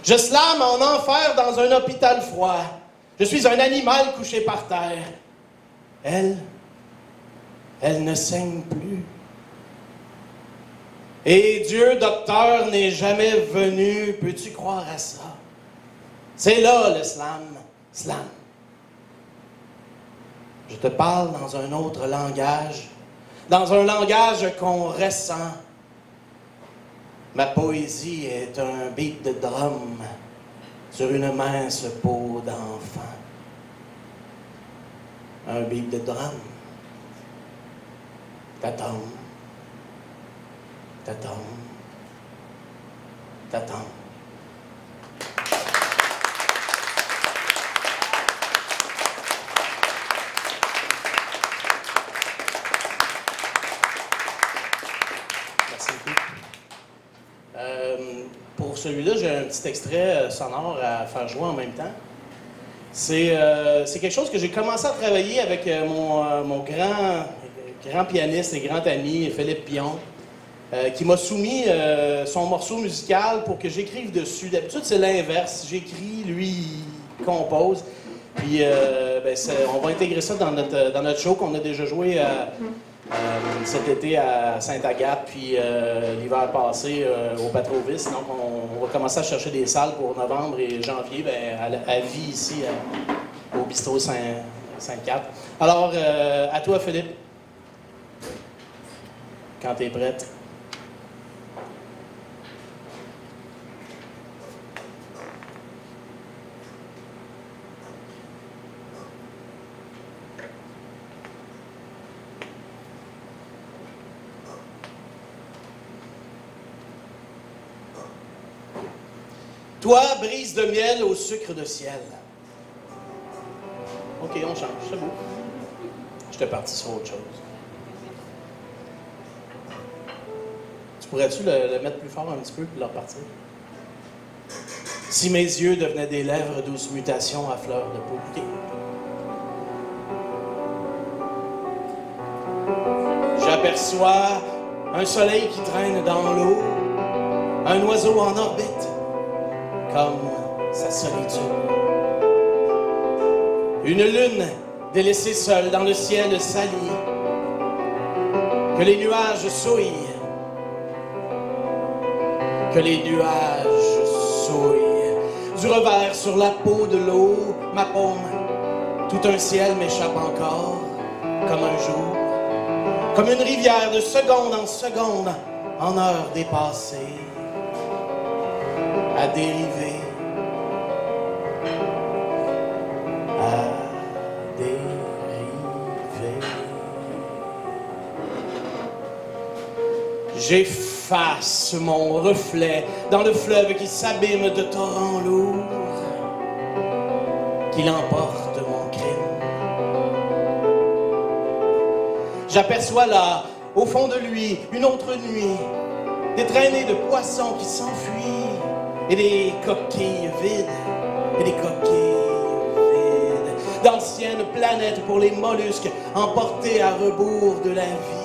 Je slame en enfer dans un hôpital froid. Je suis un animal couché par terre. Elle elle ne saigne plus. Et Dieu, docteur, n'est jamais venu. Peux-tu croire à ça? C'est là le slam. Je te parle dans un autre langage, dans un langage qu'on ressent. Ma poésie est un beat de drum sur une mince peau d'enfant. Un beat de drum. T'attends. Merci beaucoup. Pour celui-là, j'ai un petit extrait sonore à faire jouer en même temps. C'est quelque chose que j'ai commencé à travailler avec mon grand pianiste et grand ami Philippe Pion, qui m'a soumis son morceau musical pour que j'écrive dessus. D'habitude, c'est l'inverse. J'écris, lui, il compose. Puis, on va intégrer ça dans notre show qu'on a déjà joué cet été à Sainte-Agathe, puis l'hiver passé au Patrovis. Donc, on va commencer à chercher des salles pour novembre et janvier, à vie ici, au Bistrot Sainte-Cat. Alors, à toi, Philippe, quand tu es prête. Toi, brise de miel au sucre de ciel. OK, on change, c'est beau. J'étais parti sur autre chose. Tu pourrais-tu le mettre plus fort un petit peu puis le repartir? Si mes yeux devenaient des lèvres, douce mutation à fleur de peau. OK. J'aperçois un soleil qui traîne dans l'eau, un oiseau en orbite, comme sa solitude. Une lune délaissée seule dans le ciel sali, que les nuages souillent, que les nuages souillent. Du revers sur la peau de l'eau, ma paume, tout un ciel m'échappe encore, comme un jour, comme une rivière de seconde en seconde, en heure dépassée, à dériver. J'efface mon reflet dans le fleuve qui s'abîme de torrents lourds, qu'il emporte mon crime. J'aperçois là, au fond de lui, une autre nuit, des traînées de poissons qui s'enfuient, et des coquilles vides, et des coquilles vides, d'anciennes planètes pour les mollusques emportés à rebours de la vie.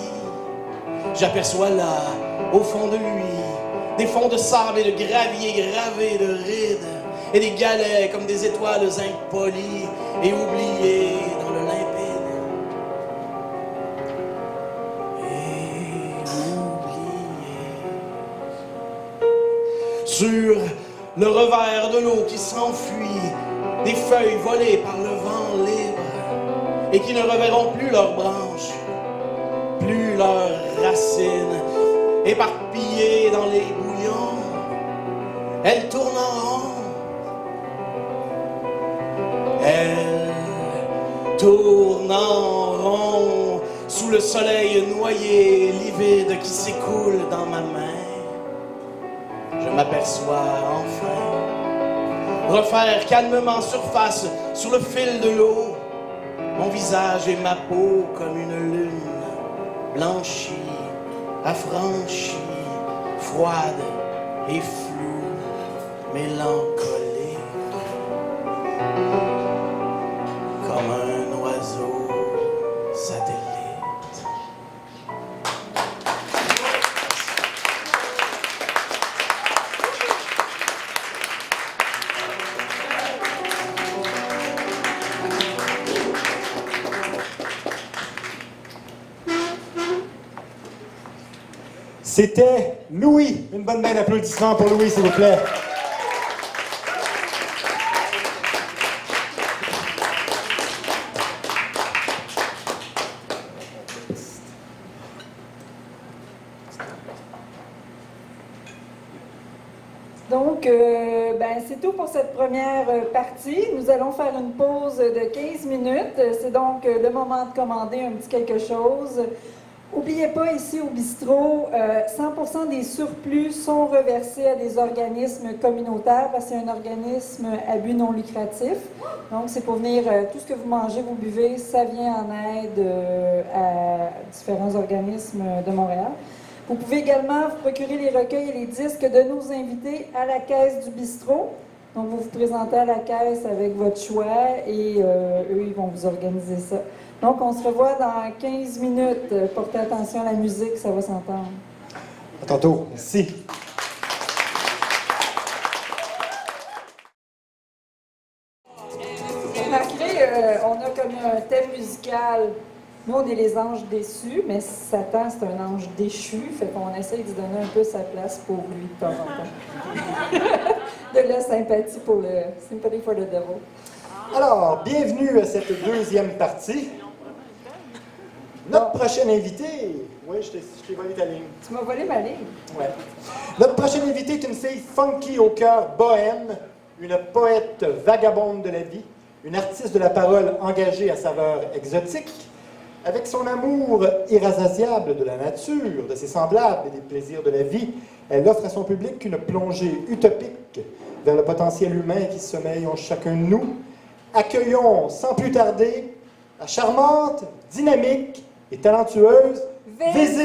J'aperçois là, au fond de lui, des fonds de sable et de gravier gravés de rides, et des galets comme des étoiles zinc polies et oubliées dans le limpide. Et oubliées. Sur le revers de l'eau qui s'enfuit, des feuilles volées par le vent libre, et qui ne reverront plus leurs branches, plus leurs racines, éparpillées dans les bouillons. Elles tournent en rond. Elles tournent en rond sous le soleil noyé, livide qui s'écoule dans ma main. Je m'aperçois enfin refaire calmement surface sur le fil de l'eau, mon visage et ma peau comme une lune blanchie, affranchie, froide et floue, mélancolique, comme un oiseau satellite. C'était Louis. Une bonne main d'applaudissements pour Louis, s'il vous plaît. Donc, c'est tout pour cette première partie. Nous allons faire une pause de 15 minutes. C'est donc le moment de commander un petit quelque chose. N'oubliez pas, ici au bistrot, 100% des surplus sont reversés à des organismes communautaires parce que c'est un organisme à but non lucratif. Donc, c'est pour venir, tout ce que vous mangez, vous buvez, ça vient en aide à différents organismes de Montréal. Vous pouvez également vous procurer les recueils et les disques de nos invités à la caisse du bistrot. Donc, vous vous présentez à la caisse avec votre choix et eux, ils vont vous organiser ça. Donc, on se revoit dans 15 minutes. Portez attention à la musique, ça va s'entendre. À tantôt. Merci. Remarquez, on a comme un thème musical. Nous, on est les anges déçus, mais Satan, c'est un ange déchu. Fait qu'on essaye de donner un peu sa place pour lui de temps en temps. De la sympathie pour le Sympathy for the Devil. Alors, bienvenue à cette deuxième partie. Notre prochaine invitée... Oui, je t'ai volé ta ligne. Tu m'as volé ma ligne. Ouais. Notre prochaine invitée est une fille funky au cœur bohème, une poète vagabonde de la vie, une artiste de la parole engagée à saveur exotique. Avec son amour irrasasiable de la nature, de ses semblables et des plaisirs de la vie, elle offre à son public une plongée utopique vers le potentiel humain qui sommeille en chacun de nous. Accueillons sans plus tarder la charmante, dynamique et talentueuse Vésir.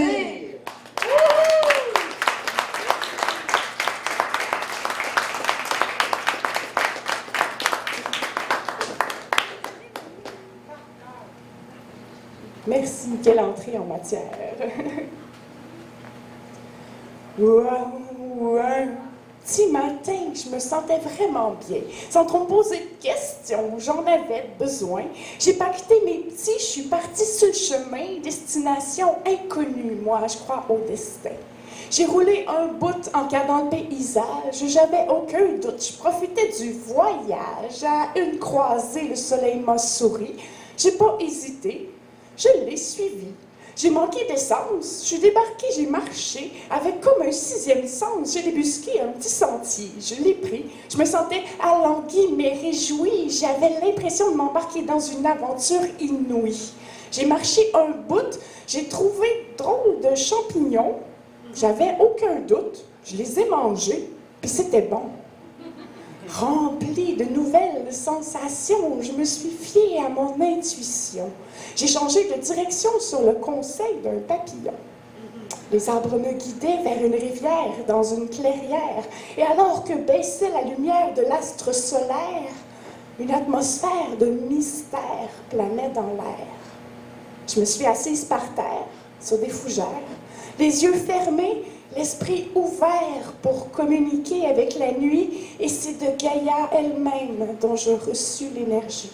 Merci, quelle entrée en matière. Un petit matin, je me sentais vraiment bien. Sans trop me poser de questions, j'en avais besoin. J'ai pacté mes petits, je suis partie sur le chemin, destination inconnue, moi, je crois au destin. J'ai roulé un bout en regardant le paysage, j'avais aucun doute, je profitais du voyage. À une croisée, le soleil m'a souri, j'ai pas hésité. Je l'ai suivi. J'ai manqué d'essence. Je suis débarquée, j'ai marché avec comme un sixième sens. J'ai débusqué un petit sentier. Je l'ai pris. Je me sentais alanguie mais réjouie. J'avais l'impression de m'embarquer dans une aventure inouïe. J'ai marché un bout. J'ai trouvé drôle de champignons. J'avais aucun doute. Je les ai mangés. Puis c'était bon. Remplie de nouvelles sensations, je me suis fiée à mon intuition. J'ai changé de direction sur le conseil d'un papillon. Les arbres me guidaient vers une rivière, dans une clairière, et alors que baissait la lumière de l'astre solaire, une atmosphère de mystère planait dans l'air. Je me suis assise par terre, sur des fougères, les yeux fermés, l'esprit ouvert pour communiquer avec la nuit, et c'est de Gaïa elle-même dont je reçus l'énergie.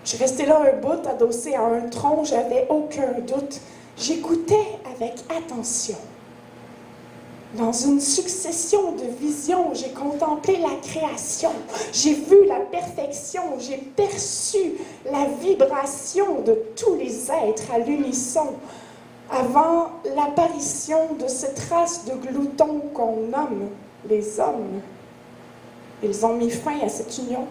Je restais là un bout, adossé à un tronc, j'avais aucun doute. J'écoutais avec attention. Dans une succession de visions, j'ai contemplé la création. J'ai vu la perfection, j'ai perçu la vibration de tous les êtres à l'unisson. Avant l'apparition de cette race de gloutons qu'on nomme les hommes. Ils ont mis fin à cette union,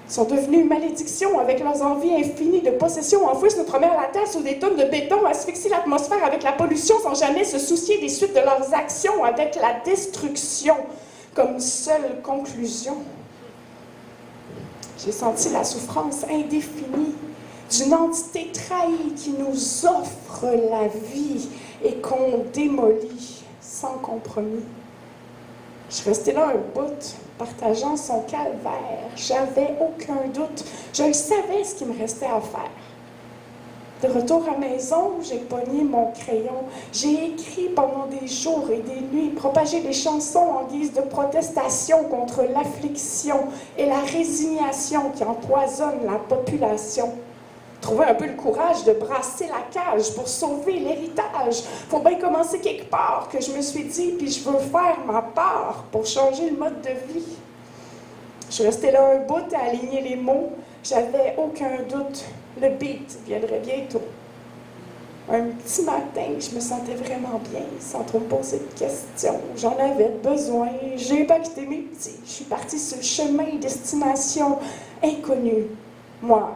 sont devenus une malédiction avec leurs envies infinies de possession, enfouissent notre mère la terre sous des tonnes de béton, asphyxient l'atmosphère avec la pollution sans jamais se soucier des suites de leurs actions, avec la destruction comme seule conclusion. J'ai senti la souffrance indéfinie d'une entité trahie qui nous offre la vie et qu'on démolit sans compromis. Je restais là un bout, partageant son calvaire. J'avais aucun doute. Je savais ce qu'il me restait à faire. De retour à la maison, j'ai pogné mon crayon. J'ai écrit pendant des jours et des nuits, propagé des chansons en guise de protestation contre l'affliction et la résignation qui empoisonnent la population. Trouver un peu le courage de brasser la cage pour sauver l'héritage. Faut bien commencer quelque part, que je me suis dit, puis je veux faire ma part pour changer le mode de vie. Je suis restée là un bout à aligner les mots. J'avais aucun doute, le beat viendrait bientôt. Un petit matin, je me sentais vraiment bien, sans trop me poser de questions. J'en avais besoin, j'ai pas quitté mes petits. Je suis partie sur le chemin, destination inconnue. Moi,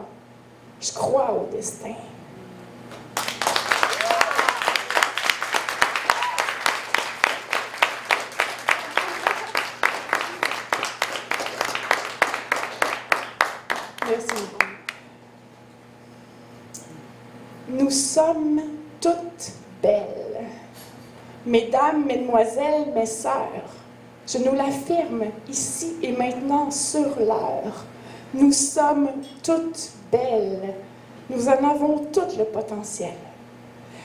je crois au destin. Merci beaucoup. Nous sommes toutes belles. Mesdames, mesdemoiselles, mes sœurs, je nous l'affirme ici et maintenant sur l'heure. Nous sommes toutes belles. Nous en avons tout le potentiel.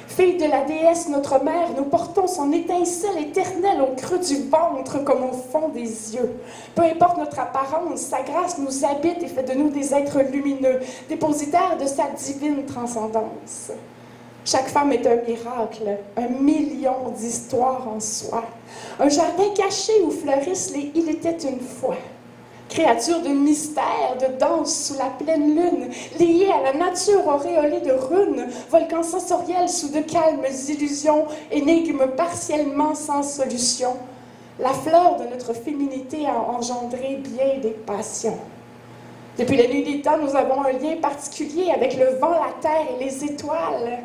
Filles de la déesse, notre mère, nous portons son étincelle éternelle au creux du ventre comme au fond des yeux. Peu importe notre apparence, sa grâce nous habite et fait de nous des êtres lumineux, dépositaires de sa divine transcendance. Chaque femme est un miracle, 1 million d'histoires en soi. Un jardin caché où fleurissent les « il était une fois ». Créature de mystère, de danse sous la pleine lune, liée à la nature auréolée de runes, volcan sensoriel sous de calmes illusions, énigmes partiellement sans solution. La fleur de notre féminité a engendré bien des passions. Depuis la nuit des temps, nous avons un lien particulier avec le vent, la terre et les étoiles.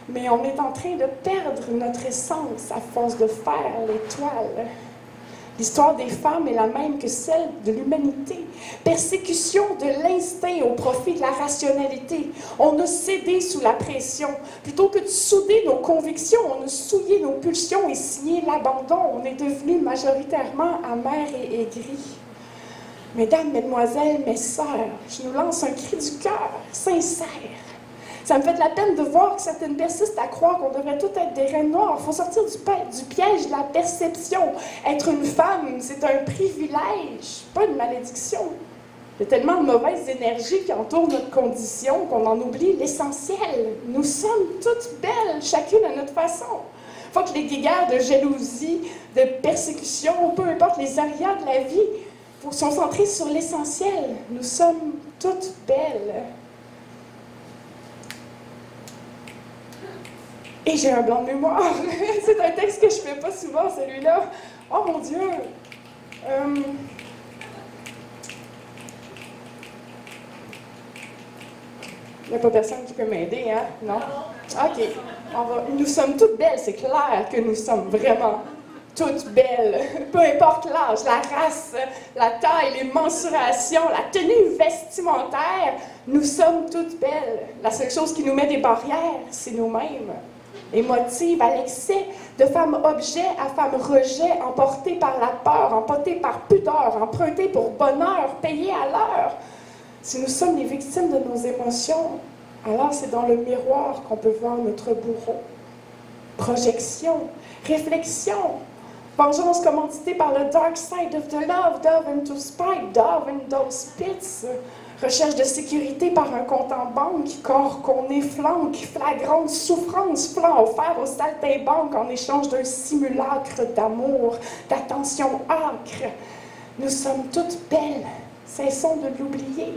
Mais on est en train de perdre notre essence à force de faire l'étoile. L'histoire des femmes est la même que celle de l'humanité. Persécution de l'instinct au profit de la rationalité. On a cédé sous la pression. Plutôt que de souder nos convictions, on a souillé nos pulsions et signé l'abandon. On est devenu majoritairement amer et aigri. Mesdames, mesdemoiselles, mes sœurs, je nous lance un cri du cœur, sincère. Ça me fait de la peine de voir que certaines persistent à croire qu'on devrait tous être des reines noires. Il faut sortir du piège de la perception. Être une femme, c'est un privilège, pas une malédiction. Il y a tellement de mauvaises énergies qui entourent notre condition qu'on en oublie l'essentiel. Nous sommes toutes belles, chacune à notre façon. Faut que les guéguerres de jalousie, de persécution, peu importe les arias de la vie, sont centrées sur l'essentiel. Nous sommes toutes belles. Et j'ai un blanc de mémoire. C'est un texte que je ne fais pas souvent, celui-là. Oh mon Dieu! Il n'y a pas personne qui peut m'aider, hein? Non? OK. Nous sommes toutes belles, c'est clair que nous sommes vraiment toutes belles. Peu importe l'âge, la race, la taille, les mensurations, la tenue vestimentaire, nous sommes toutes belles. La seule chose qui nous met des barrières, c'est nous-mêmes. Et motive à l'excès, de femme objet à femme rejet, emportée par la peur, empotée par pudeur, empruntée pour bonheur, payée à l'heure. Si nous sommes les victimes de nos émotions, alors c'est dans le miroir qu'on peut voir notre bourreau. Projection, réflexion, vengeance commanditée par le dark side of the love, dove into spite, dove in those pits. Recherche de sécurité par un compte en banque, corps qu'on efflanque, flagrante souffrance, flanc offert au saltimbanque en échange d'un simulacre d'amour, d'attention âcre. Nous sommes toutes belles, cessons de l'oublier.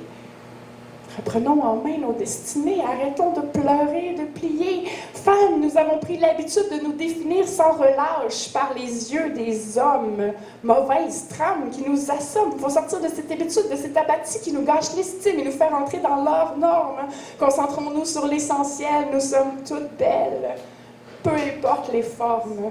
Reprenons en main nos destinées, arrêtons de pleurer, de plier. Femmes, nous avons pris l'habitude de nous définir sans relâche par les yeux des hommes. Mauvaise trame qui nous assomme. Il faut sortir de cette habitude, de cette apathie qui nous gâche l'estime et nous faire entrer dans leurs normes. Concentrons-nous sur l'essentiel, nous sommes toutes belles. Peu importe les formes.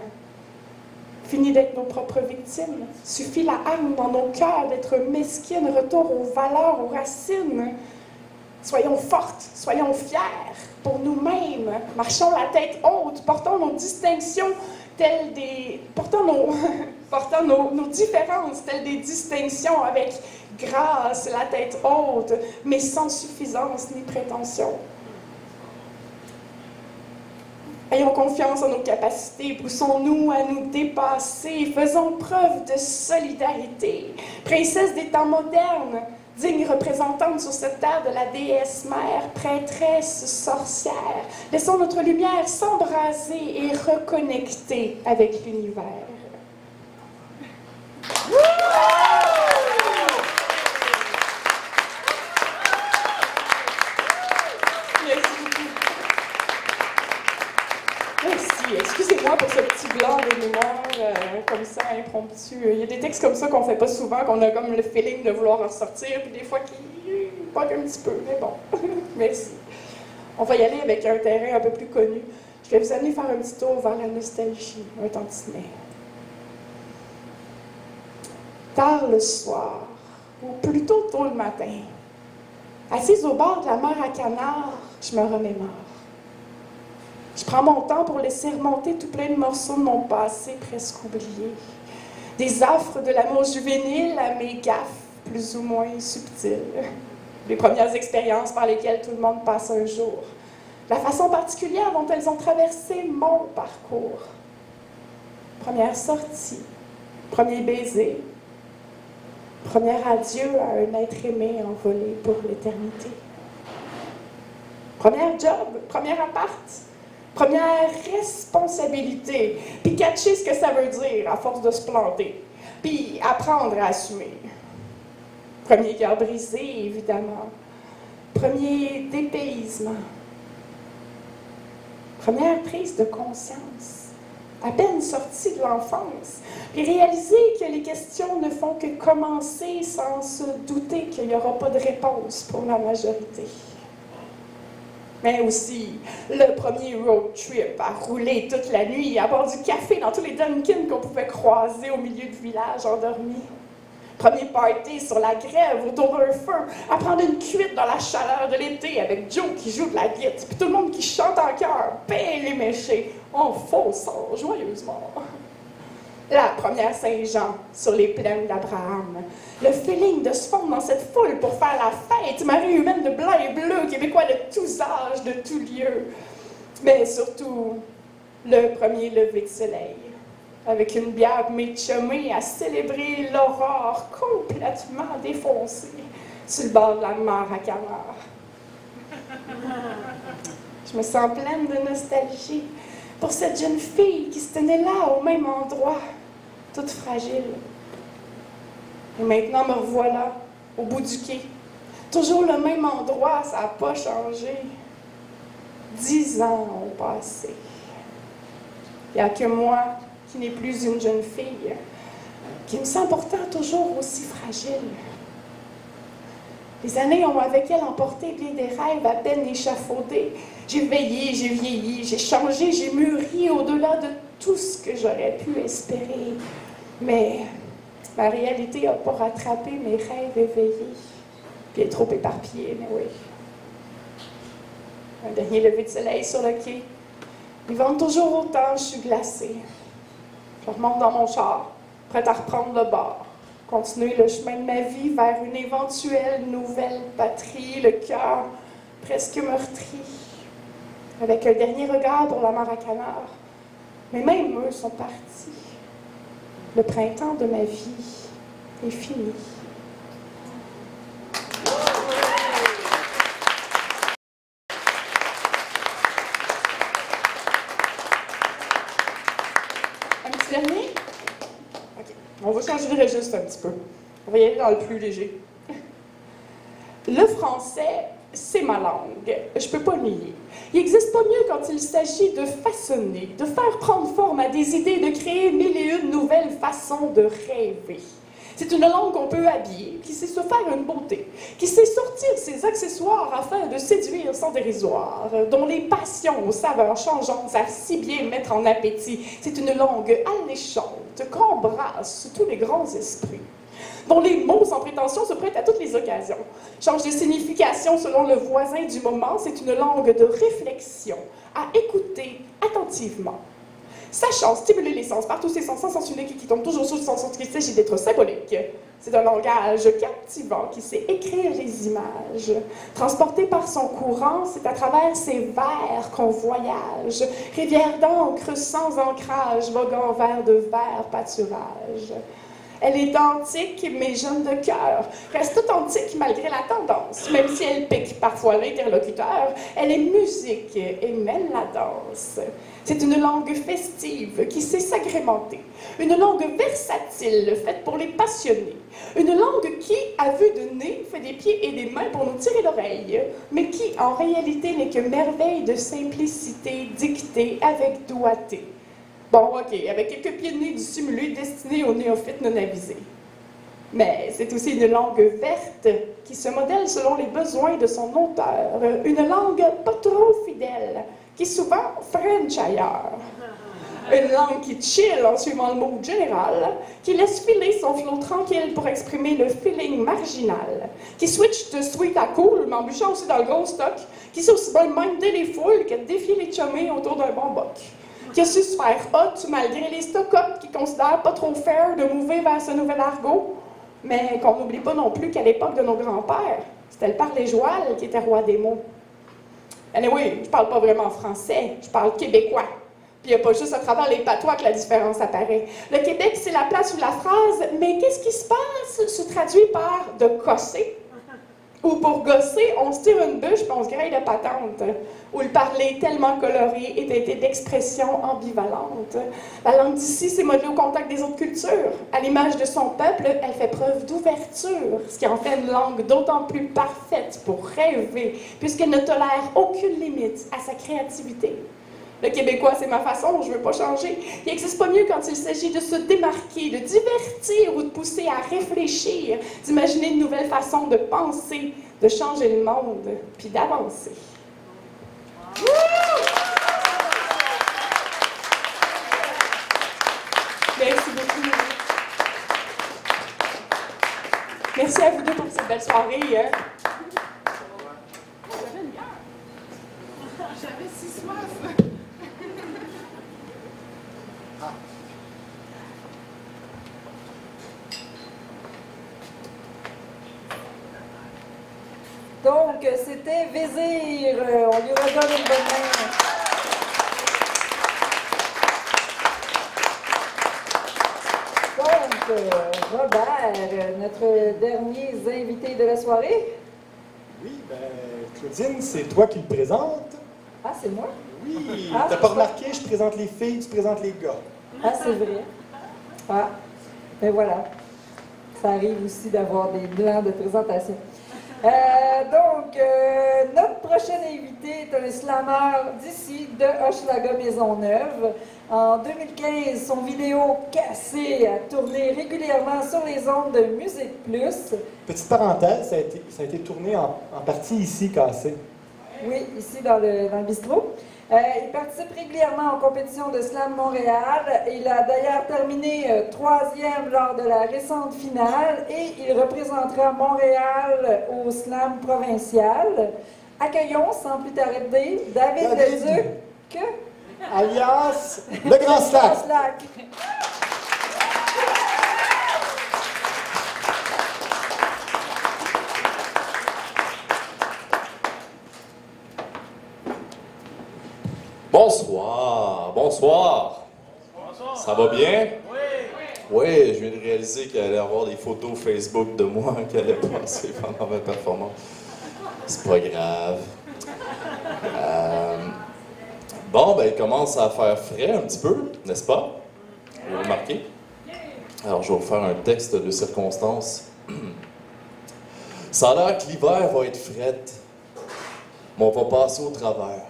Fini d'être nos propres victimes. Suffit la hargne dans nos cœurs d'être mesquines. Retour aux valeurs, aux racines. Soyons fortes, soyons fières pour nous-mêmes. Marchons la tête haute, portons nos distinctions telles des... Portons nos différences telles des distinctions avec grâce, la tête haute, mais sans suffisance ni prétention. Ayons confiance en nos capacités, poussons-nous à nous dépasser, faisons preuve de solidarité. Princesse des temps modernes, digne représentante sur cette terre de la déesse mère, prêtresse, sorcière. Laissons notre lumière s'embraser et reconnecter avec l'univers. Excusez-moi pour ce petit blanc de mémoire, comme ça, impromptu. Il y a des textes comme ça qu'on fait pas souvent, qu'on a comme le feeling de vouloir en sortir, puis des fois qui manquent un petit peu, mais bon, merci. On va y aller avec un terrain un peu plus connu. Je vais vous amener faire un petit tour vers la nostalgie, un tantinet. Tard le soir, ou plutôt tôt le matin, assise au bord de la mer à Canard, je me remémore. Je prends mon temps pour laisser remonter tout plein de morceaux de mon passé presque oublié. Des affres de l'amour juvénile à mes gaffes plus ou moins subtiles. Les premières expériences par lesquelles tout le monde passe un jour. La façon particulière dont elles ont traversé mon parcours. Première sortie, premier baiser, premier adieu à un être aimé envolé pour l'éternité. Premier job, premier appart. Première responsabilité, puis catcher ce que ça veut dire à force de se planter, puis apprendre à assumer. Premier cœur brisé, évidemment. Premier dépaysement. Première prise de conscience, à peine sortie de l'enfance, puis réaliser que les questions ne font que commencer sans se douter qu'il n'y aura pas de réponse pour la majorité. Mais aussi le premier road trip à rouler toute la nuit, à boire du café dans tous les Dunkin' qu'on pouvait croiser au milieu du village endormi. Premier party sur la grève autour d'un feu, à prendre une cuite dans la chaleur de l'été avec Joe qui joue de la guitare, puis tout le monde qui chante en chœur, ben les méchés, en faussant joyeusement. La première Saint-Jean sur les plaines d'Abraham. Le feeling de se fondre dans cette foule pour faire la fête, marée humaine de blanc et bleu, québécois de tous âges, de tous lieux. Mais surtout, le premier lever de soleil, avec une bière méchumée à célébrer l'aurore complètement défoncée sur le bord de la mer à Canard. Je me sens pleine de nostalgie pour cette jeune fille qui se tenait là, au même endroit, toute fragile. Et maintenant, me revoilà, au bout du quai. Toujours le même endroit, ça n'a pas changé. 10 ans ont passé. Il n'y a que moi, qui n'est plus une jeune fille, qui me sent pourtant toujours aussi fragile. Les années ont avec elles emporté bien des rêves à peine échafaudés. J'ai veillé, j'ai vieilli, j'ai changé, j'ai mûri au-delà de tout ce que j'aurais pu espérer. Mais ma réalité n'a pas rattrapé mes rêves éveillés. Puis elle est trop éparpillée, mais oui. Un dernier lever de soleil sur le quai. Ils vendent toujours autant, je suis glacée. Je remonte dans mon char, prête à reprendre le bord. Continuer le chemin de ma vie vers une éventuelle nouvelle patrie, le cœur presque meurtri. Avec un dernier regard pour la mer à Canard. Mais même eux sont partis. Le printemps de ma vie est fini. Un petit dernier? OK. On va changer de registre un petit peu. On va y aller dans le plus léger. Le français, c'est ma langue. Je peux pas le nier. Il n'existe pas mieux quand il s'agit de façonner, de faire prendre forme à des idées, de créer mille et une nouvelles façons de rêver. C'est une langue qu'on peut habiller, qui sait se faire une beauté, qui sait sortir ses accessoires afin de séduire sans dérisoire, dont les passions aux saveurs changeantes savent si bien mettre en appétit. C'est une langue alléchante qu'embrasse tous les grands esprits, dont les mots sans prétention se prêtent à toutes les occasions. Change de signification selon le voisin du moment, c'est une langue de réflexion, à écouter attentivement. Sachant stimuler les sens par tous ces sens sens uniques qui tombent toujours sous le sens qu'il s'agit d'être symbolique. C'est un langage captivant qui sait écrire les images. Transporté par son courant, c'est à travers ses vers qu'on voyage. Rivière d'encre sans ancrage, voguant vers de verts pâturages. Elle est antique, mais jeune de cœur. Reste authentique malgré la tendance. Même si elle pique parfois l'interlocuteur, elle est musique et mène la danse. C'est une langue festive qui sait s'agrémenter. Une langue versatile, faite pour les passionnés. Une langue qui, à vue de nez, fait des pieds et des mains pour nous tirer l'oreille, mais qui, en réalité, n'est que merveille de simplicité dictée avec doigté. Bon, OK, avec quelques pieds de nez dissimulés destinés aux néophytes non avisés. Mais c'est aussi une langue verte qui se modèle selon les besoins de son auteur. Une langue pas trop fidèle, qui souvent French ailleurs. Une langue qui chill en suivant le mood général, qui laisse filer son flot tranquille pour exprimer le feeling marginal, qui switch de sweet à cool, m'embûchant aussi dans le gros stock, qui sait aussi bien minder les foules que de défier les chummés autour d'un bon boc, qui a su se faire hot malgré les stock-up qui considèrent pas trop fair de mouver vers ce nouvel argot, mais qu'on n'oublie pas non plus qu'à l'époque de nos grands-pères, c'était le parler-joual qui était roi des mots. Anyway, je parle pas vraiment français, je parle québécois. Puis il n'y a pas juste à travers les patois que la différence apparaît. Le Québec, c'est la place où la phrase « mais qu'est-ce qui se passe » se traduit par « de cosser ». Ou pour gosser, on se tire une bûche puis on se graille de patente. Ou le parler tellement coloré est doté d'expressions ambivalentes. La langue d'ici s'est modelée au contact des autres cultures. À l'image de son peuple, elle fait preuve d'ouverture, ce qui en fait une langue d'autant plus parfaite pour rêver, puisqu'elle ne tolère aucune limite à sa créativité. Le québécois, c'est ma façon, je ne veux pas changer. Il n'existe pas mieux quand il s'agit de se démarquer, de divertir ou de pousser à réfléchir, d'imaginer de nouvelles façons de penser, de changer le monde, puis d'avancer. Merci beaucoup. Merci à vous deux pour cette belle soirée. J'avais si soif. Donc, c'était Vésir. On lui redonne une bonne main. Donc, Robert, notre dernier invité de la soirée. Oui, ben, Claudine, c'est toi qui le présente. Ah, c'est moi? Oui, Ah, t'as pas remarqué, je présente les filles, tu présentes les gars. Ah, c'est vrai. Ah, ben voilà. Ça arrive aussi d'avoir des blancs de présentation. Notre prochain invité est un slammer d'ici, de Hochelaga Maisonneuve. En 2015, son vidéo Cassé a tourné régulièrement sur les ondes de Musique Plus. Petite parenthèse, ça a été tourné en partie ici, Cassé. Oui, ici dans le bistrot. Il participe régulièrement aux compétitions de Slam Montréal. Il a d'ailleurs terminé 3e lors de la récente finale et il représentera Montréal au Slam provincial. Accueillons sans plus tarder David Leduc, alias Le Grand Slack. Bonsoir, bonsoir. Ça va bien? Oui, je viens de réaliser qu'il allait y avoir des photos Facebook de moi qui allaient passer pendant ma performance. C'est pas grave. Bon, ben, il commence à faire frais un petit peu, n'est-ce pas? Vous avez remarqué? Alors, je vais vous faire un texte de circonstance. Ça a l'air que l'hiver va être fret, mais on va passer au travers.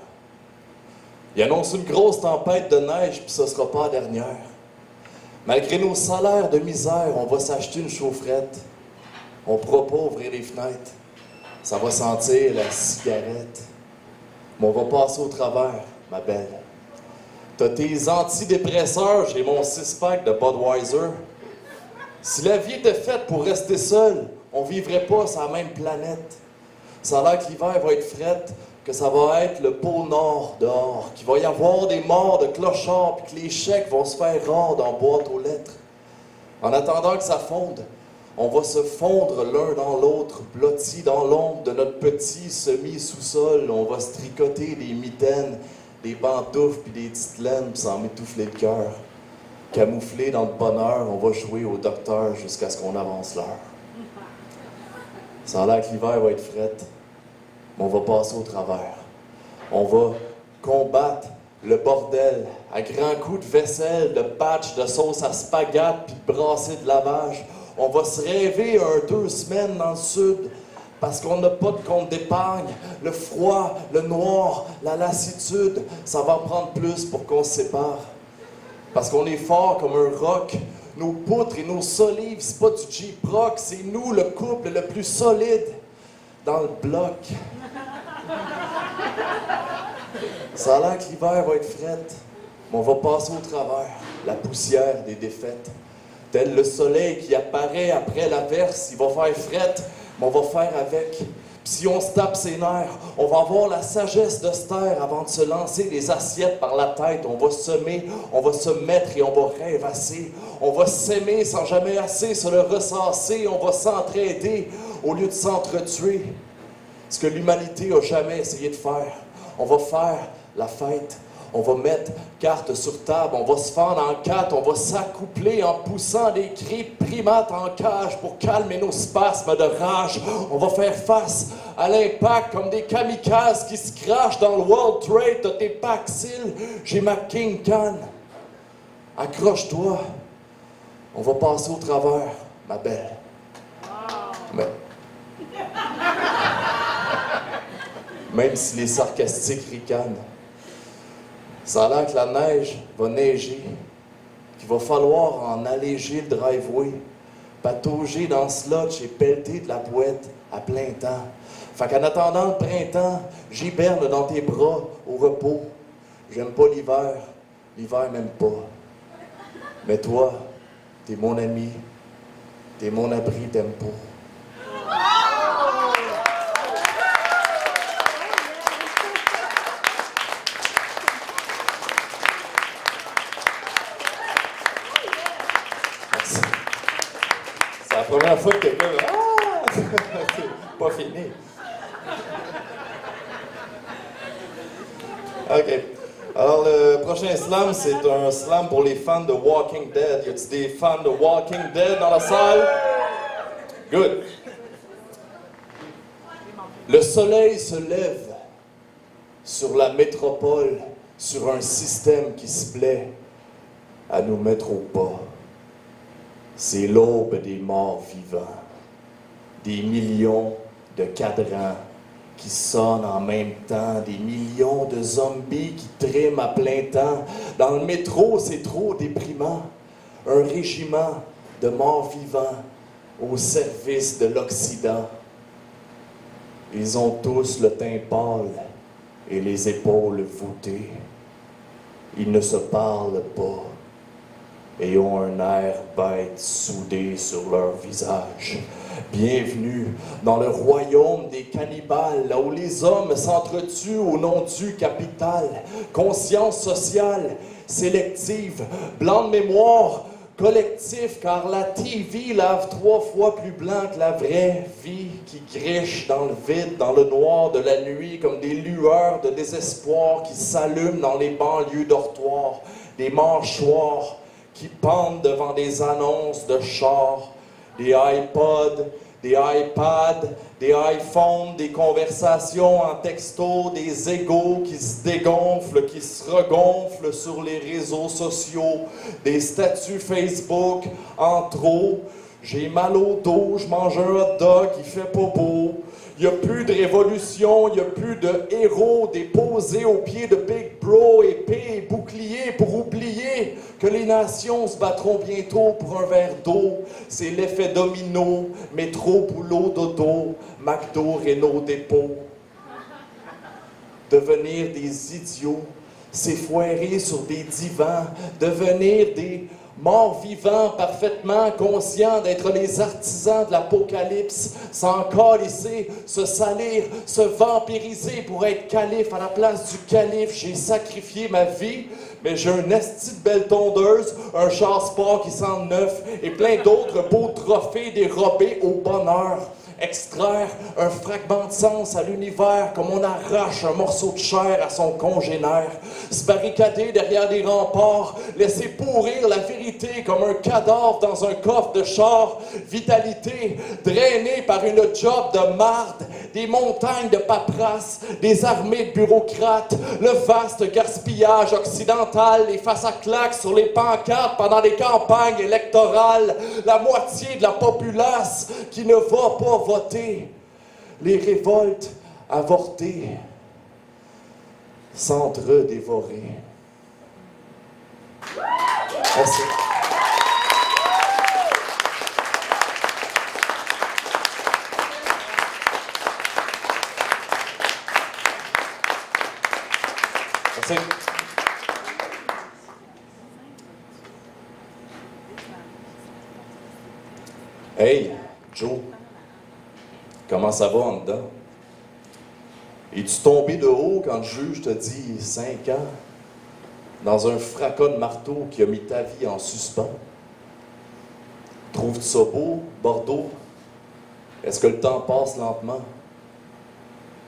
Il annonce une grosse tempête de neige, puis ce ne sera pas la dernière. Malgré nos salaires de misère, on va s'acheter une chaufferette. On ne pourra pas ouvrir les fenêtres. Ça va sentir la cigarette. Mais on va passer au travers, ma belle. T'as tes antidépresseurs, j'ai mon 6-pack de Budweiser. Si la vie était faite pour rester seul, on ne vivrait pas sur la même planète. Ça a l'air que l'hiver va être fret, que ça va être le pôle Nord dehors, qu'il va y avoir des morts de clochards, puis que les chèques vont se faire rares dans boîte aux lettres. En attendant que ça fonde, on va se fondre l'un dans l'autre, blottis dans l'ombre de notre petit semi-sous-sol. On va se tricoter des mitaines, des pantoufles, puis des petites laines, puis s'en m'étouffler le cœur. Camouflé dans le bonheur, on va jouer au docteur jusqu'à ce qu'on avance l'heure. Ça a l'air que l'hiver va être frette, mais on va passer au travers. On va combattre le bordel à grands coups de vaisselle, de patch, de sauce à spaghette puis de brasser de lavage. On va se rêver 2 semaines dans le sud parce qu'on n'a pas de compte d'épargne. Le froid, le noir, la lassitude, ça va en prendre plus pour qu'on se sépare. Parce qu'on est fort comme un roc. Nos poutres et nos solives, c'est pas du Jeep Rock, c'est nous le couple le plus solide dans le bloc. Ça a l'air que l'hiver va être frette, mais on va passer au travers, la poussière des défaites. Tel le soleil qui apparaît après l'averse, il va faire frette, mais on va faire avec. Puis si on se tape ses nerfs, on va avoir la sagesse de se taire avant de se lancer des assiettes par la tête. On va semer, on va se mettre et on va rêvasser. On va s'aimer sans jamais assez se le ressasser. On va s'entraider au lieu de s'entretuer. Ce que l'humanité a jamais essayé de faire. On va faire la fête. On va mettre carte sur table, on va se fendre en 4, on va s'accoupler en poussant des cris de primates en cage pour calmer nos spasmes de rage. On va faire face à l'impact comme des kamikazes qui se crachent dans le World Trade de tes Paxil. J'ai ma King Can. Accroche-toi. On va passer au travers, ma belle. Mais... Même si les sarcastiques ricanent. Ça a l'air que la neige va neiger, qu'il va falloir en alléger le driveway, patauger dans le slotch et pelleter de la boîte à plein temps. Fait qu'en attendant le printemps, j'hiberne dans tes bras au repos. J'aime pas l'hiver, l'hiver m'aime pas. Mais toi, t'es mon ami, t'es mon abri, t'aimes pas. C'est la première fois que quelqu'un... Ah! Pas fini. OK. Alors, le prochain slam, c'est un slam pour les fans de Walking Dead. Y a-t-il des fans de Walking Dead dans la salle? Good. Le soleil se lève sur la métropole, sur un système qui se plaît à nous mettre au pas. C'est l'aube des morts vivants, des millions de cadrans qui sonnent en même temps, des millions de zombies qui triment à plein temps. Dans le métro, c'est trop déprimant. Un régiment de morts vivants au service de l'Occident. Ils ont tous le teint pâle et les épaules voûtées. Ils ne se parlent pas et ont un air bête soudé sur leur visage. Bienvenue dans le royaume des cannibales, là où les hommes s'entretuent au nom du capital. Conscience sociale, sélective, blanc de mémoire, collectif, car la TV lave 3 fois plus blanc que la vraie vie qui griche dans le vide, dans le noir de la nuit, comme des lueurs de désespoir qui s'allument dans les banlieues dortoirs, des mâchoires qui pendent devant des annonces de chars, des iPods, des iPads, des iPhones, des conversations en texto, des égos qui se dégonflent, qui se regonflent sur les réseaux sociaux, des statuts Facebook en trop. J'ai mal au dos, je mange un hot dog, il fait pas beau. Il n'y a plus de révolution, il n'y a plus de héros déposés aux pieds de Big Bro, épée et bouclier pour oublier que les nations se battront bientôt pour un verre d'eau. C'est l'effet domino, métro, boulot, dodo, McDo, Renault, dépôt. Devenir des idiots, s'effoirer sur des divans, devenir des morts vivants parfaitement conscients d'être les artisans de l'apocalypse, s'en calisser, se salir, se vampiriser pour être calife à la place du calife. J'ai sacrifié ma vie, mais j'ai un esti de belle tondeuse, un char sport qui sent neuf et plein d'autres beaux trophées dérobés au bonheur. extraire un fragment de sens à l'univers comme on arrache un morceau de chair à son congénère, se barricader derrière des remparts, laisser pourrir la vérité comme un cadavre dans un coffre de char, vitalité drainée par une job de marde, des montagnes de paperasse, des armées de bureaucrates, le vaste gaspillage occidental, les faces à claques sur les pancartes pendant les campagnes électorales, la moitié de la populace qui ne va pas voter, les révoltes avortées, s'entre-dévorer. Merci. Merci. Hey, Joe, comment ça va en dedans? Es-tu tombé de haut quand le juge t'a dit 5 ans dans un fracas de marteau qui a mis ta vie en suspens? Trouves-tu ça beau, Bordeaux? Est-ce que le temps passe lentement?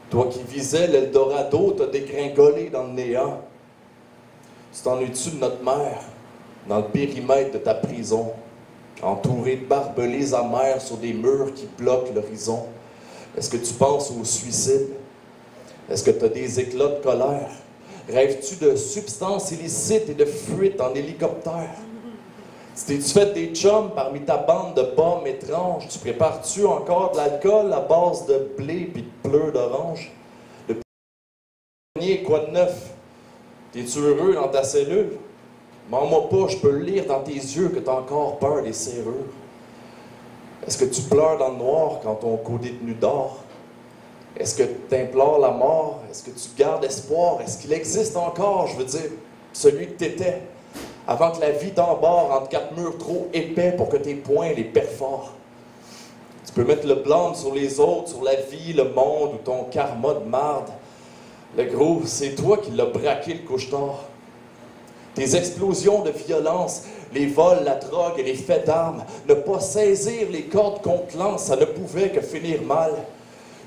Toi qui visais l'Eldorado, t'as dégringolé dans le néant. Tu t'ennuies-tu de notre mère, dans le périmètre de ta prison, entouré de barbelés amers sur des murs qui bloquent l'horizon? Est-ce que tu penses au suicide? Est-ce que tu as des éclats de colère? Rêves-tu de substances illicites et de fuites en hélicoptère? T'es-tu fait des chums parmi ta bande de pommes étranges? Tu prépares-tu encore de l'alcool à base de blé puis de pleurs d'orange? Depuis quoi de neuf? T'es-tu heureux dans ta cellule? Mens-moi pas, je peux le lire dans tes yeux que t'as encore peur des serrures. Est-ce que tu pleures dans le noir quand ton co-détenu dort? Est-ce que tu implores la mort? Est-ce que tu gardes espoir? Est-ce qu'il existe encore, je veux dire, celui que t'étais, avant que la vie t'embarre entre 4 murs trop épais pour que tes poings les perforent? Tu peux mettre le blâme sur les autres, sur la vie, le monde ou ton karma de marde. Le gros, c'est toi qui l'as braqué le couche-tard. Tes explosions de violence, les vols, la drogue et les faits d'armes, ne pas saisir les cordes qu'on te lance, ça ne pouvait que finir mal.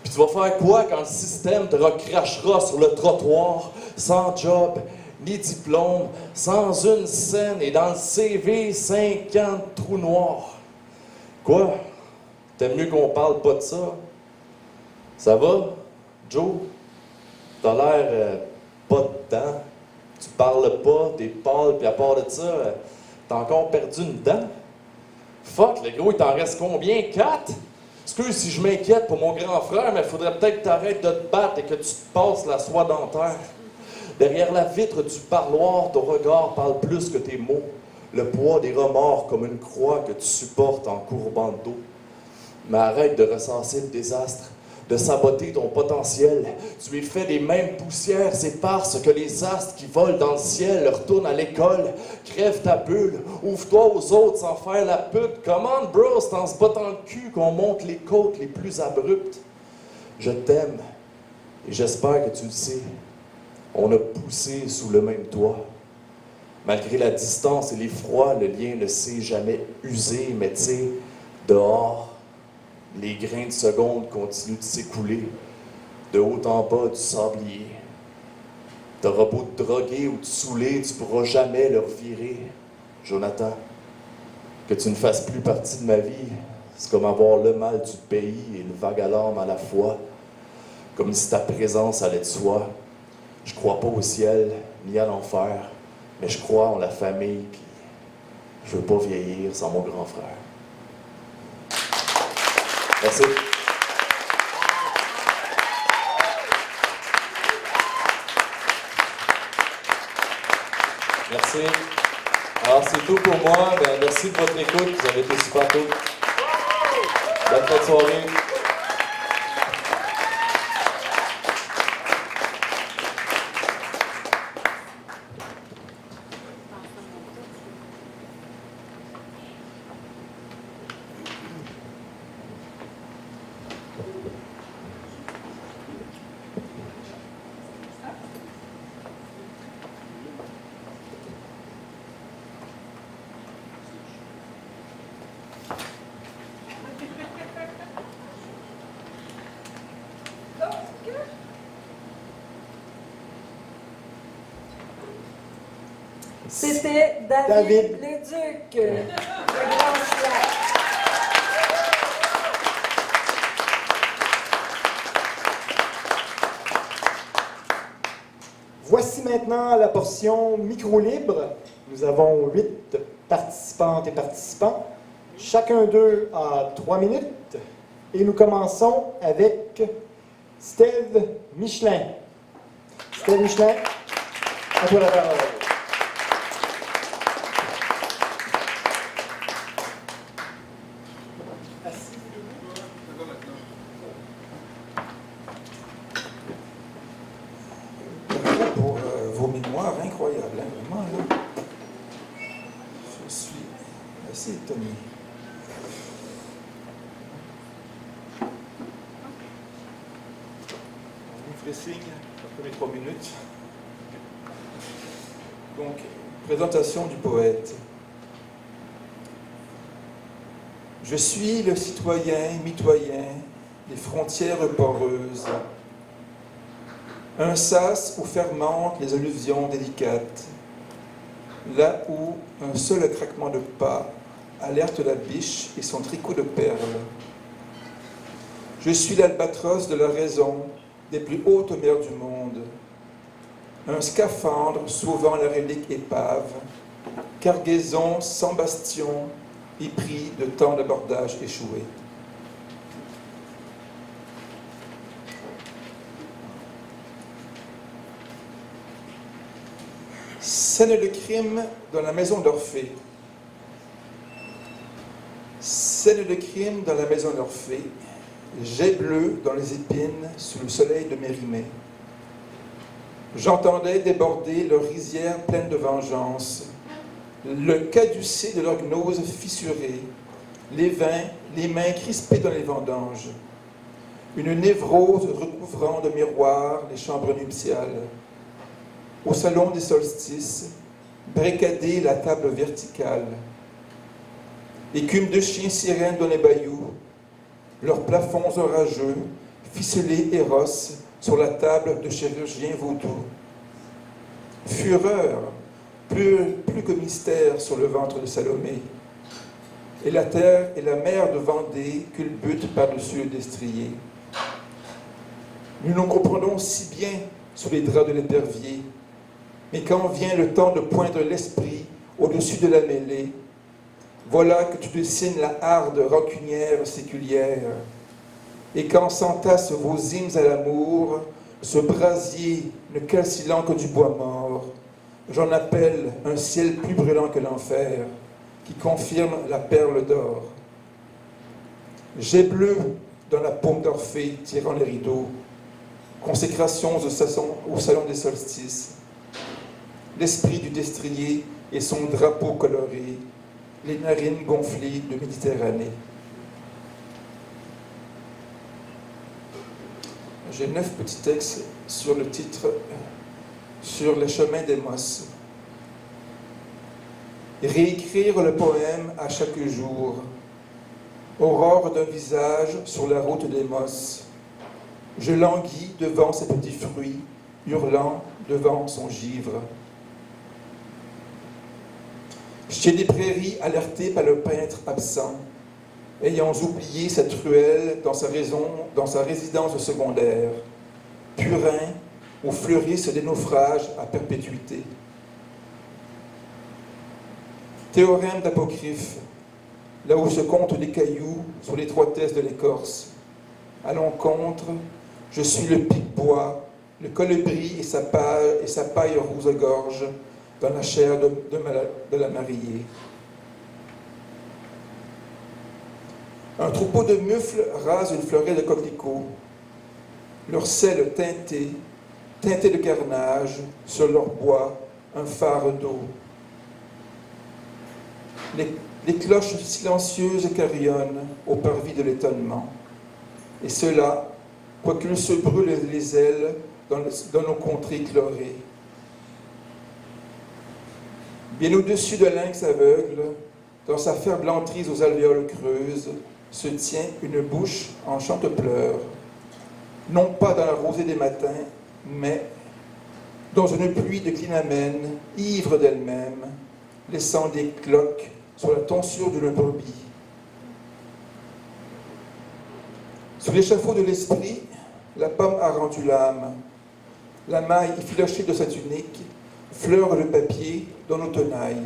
Puis tu vas faire quoi quand le système te recrachera sur le trottoir, sans job, ni diplôme, sans une scène et dans le CV 50 trous noirs? Quoi? T'aimes mieux qu'on parle pas de ça? Ça va, Joe? T'as l'air pas dedans. Tu parles pas, t'es pâle, puis à part de ça, t'as encore perdu une dent? Fuck, le gros, il t'en reste combien? 4? Excuse si je m'inquiète pour mon grand frère, mais il faudrait peut-être que t'arrêtes de te battre et que tu te passes la soie dentaire. Derrière la vitre du parloir, ton regard parle plus que tes mots. Le poids des remords comme une croix que tu supportes en courbant le dos. Mais arrête de recenser le désastre, de saboter ton potentiel. Tu es fait des mêmes poussières éparses que les astres qui volent dans le ciel. Retourne à l'école, crève ta bulle, ouvre-toi aux autres sans faire la pute. Come on, bro, c'est en se battant le cul qu'on monte les côtes les plus abruptes. Je t'aime et j'espère que tu le sais. On a poussé sous le même toit. Malgré la distance et l'effroi, le lien ne s'est jamais usé, mais tu sais, dehors, les grains de seconde continuent de s'écouler, de haut en bas du sablier. T'auras beau te droguer ou te saouler, tu pourras jamais leur virer. Jonathan, que tu ne fasses plus partie de ma vie, c'est comme avoir le mal du pays et le vague alarme à la fois, comme si ta présence allait de soi. Je crois pas au ciel, ni à l'enfer, mais je crois en la famille, puis je veux pas vieillir sans mon grand frère. Merci. Merci. Alors, c'est tout pour moi. Merci de votre écoute. Vous avez été super cool. Bonne fin de soirée. C'était David Léduc, le grand slam. Voici maintenant la portion micro libre. Nous avons 8 participantes et participants. Chacun d'eux a 3 minutes. Et nous commençons avec Steve Michelin. Steve Michelin, à toi la parole. Pour vos mémoires incroyables, hein, vraiment là. Je suis assez étonné. Vous me ferez signe après mes 3 minutes. Donc, présentation du poète. Je suis le citoyen mitoyen des frontières poreuses, un sas où fermentent les alluvions délicates, là où un seul craquement de pas alerte la biche et son tricot de perles. Je suis l'albatros de la raison des plus hautes mers du monde, un scaphandre sauvant la relique épave, cargaison sans bastion, épris de tant d'abordages échoués. Scène de crime dans la maison d'Orphée. Scène de crime dans la maison d'Orphée. Jet bleu dans les épines sous le soleil de Mérimée. J'entendais déborder leur rizière pleine de vengeance, le caducé de leur gnose fissurée, les vins, les mains crispées dans les vendanges, une névrose recouvrant de miroirs les chambres nuptiales. Au salon des solstices, barricader la table verticale. Écume de chiens sirènes dans les bayous, leurs plafonds orageux, ficelés Eros sur la table de chirurgiens vaudous. Fureur, plus que mystère sur le ventre de Salomé. Et la terre et la mer de Vendée culbutent par-dessus le destrier. Nous nous comprenons si bien sous les draps de l'épervier, mais quand vient le temps de poindre l'esprit au-dessus de la mêlée, voilà que tu dessines la harde rancunière séculière. Et quand s'entassent vos hymnes à l'amour, ce brasier ne calcinant que du bois mort, j'en appelle un ciel plus brûlant que l'enfer, qui confirme la perle d'or. Jet bleu dans la paume d'Orphée tirant les rideaux, consécration au salon des solstices, l'esprit du destrier et son drapeau coloré, les narines gonflées de Méditerranée. J'ai 9 petits textes sur le titre « Sur le chemin d'Emos ». Réécrire le poème à chaque jour. Aurore d'un visage sur la route d'Emos. Je languis devant ses petits fruits, hurlant devant son givre. Chez des prairies alertées par le peintre absent, ayant oublié cette ruelle dans sa résidence secondaire, purin où fleurissent des naufrages à perpétuité. Théorème d'apocryphe, là où se comptent des cailloux sur l'étroitesse de l'écorce. À l'encontre, je suis le pic-bois, le colibri et sa paille rouge-gorge dans la chair de la mariée. Un troupeau de mufles rase une florée de coquelicots, leur sel teinté de carnage, sur leur bois, un phare d'eau. Les cloches silencieuses carillonnent au parvis de l'étonnement. Et cela, quoiqu'ils se brûlent les ailes dans nos contrées chlorées. Bien au-dessus de lynx aveugle, dans sa ferblanterise aux alvéoles creuses, se tient une bouche en chante-pleurs, non pas dans la rosée des matins, mais dans une pluie de clinamène, ivre d'elle-même, laissant des cloques sur la tonsure d'une brebis. Sur l'échafaud de l'esprit, la pomme a rendu l'âme. La maille effilochée de sa tunique fleure le papier dans nos tenailles.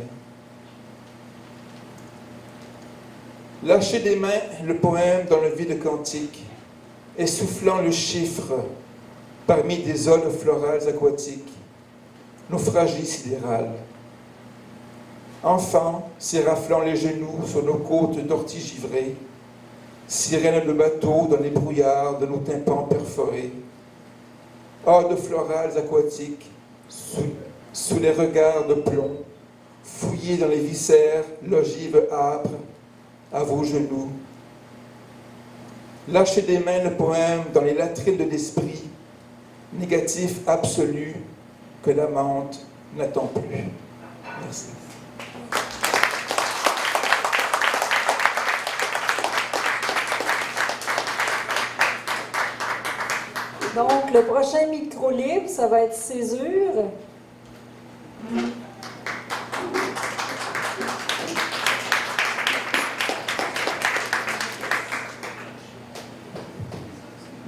Lâcher des mains le poème dans le vide quantique, essoufflant le chiffre parmi des odes florales aquatiques, naufragie sidérale. Enfants, s'éraflant les genoux sur nos côtes d'orties givrées, sirènes de bateaux dans les brouillards de nos tympans perforés, odes florales aquatiques sous les regards de plomb, fouillées dans les viscères, l'ogive âpre, à vos genoux. Lâchez des mains le poème dans les latrines de l'esprit, négatif absolu que la menthe n'attend plus. Merci. Donc, le prochain micro libre, ça va être Césure.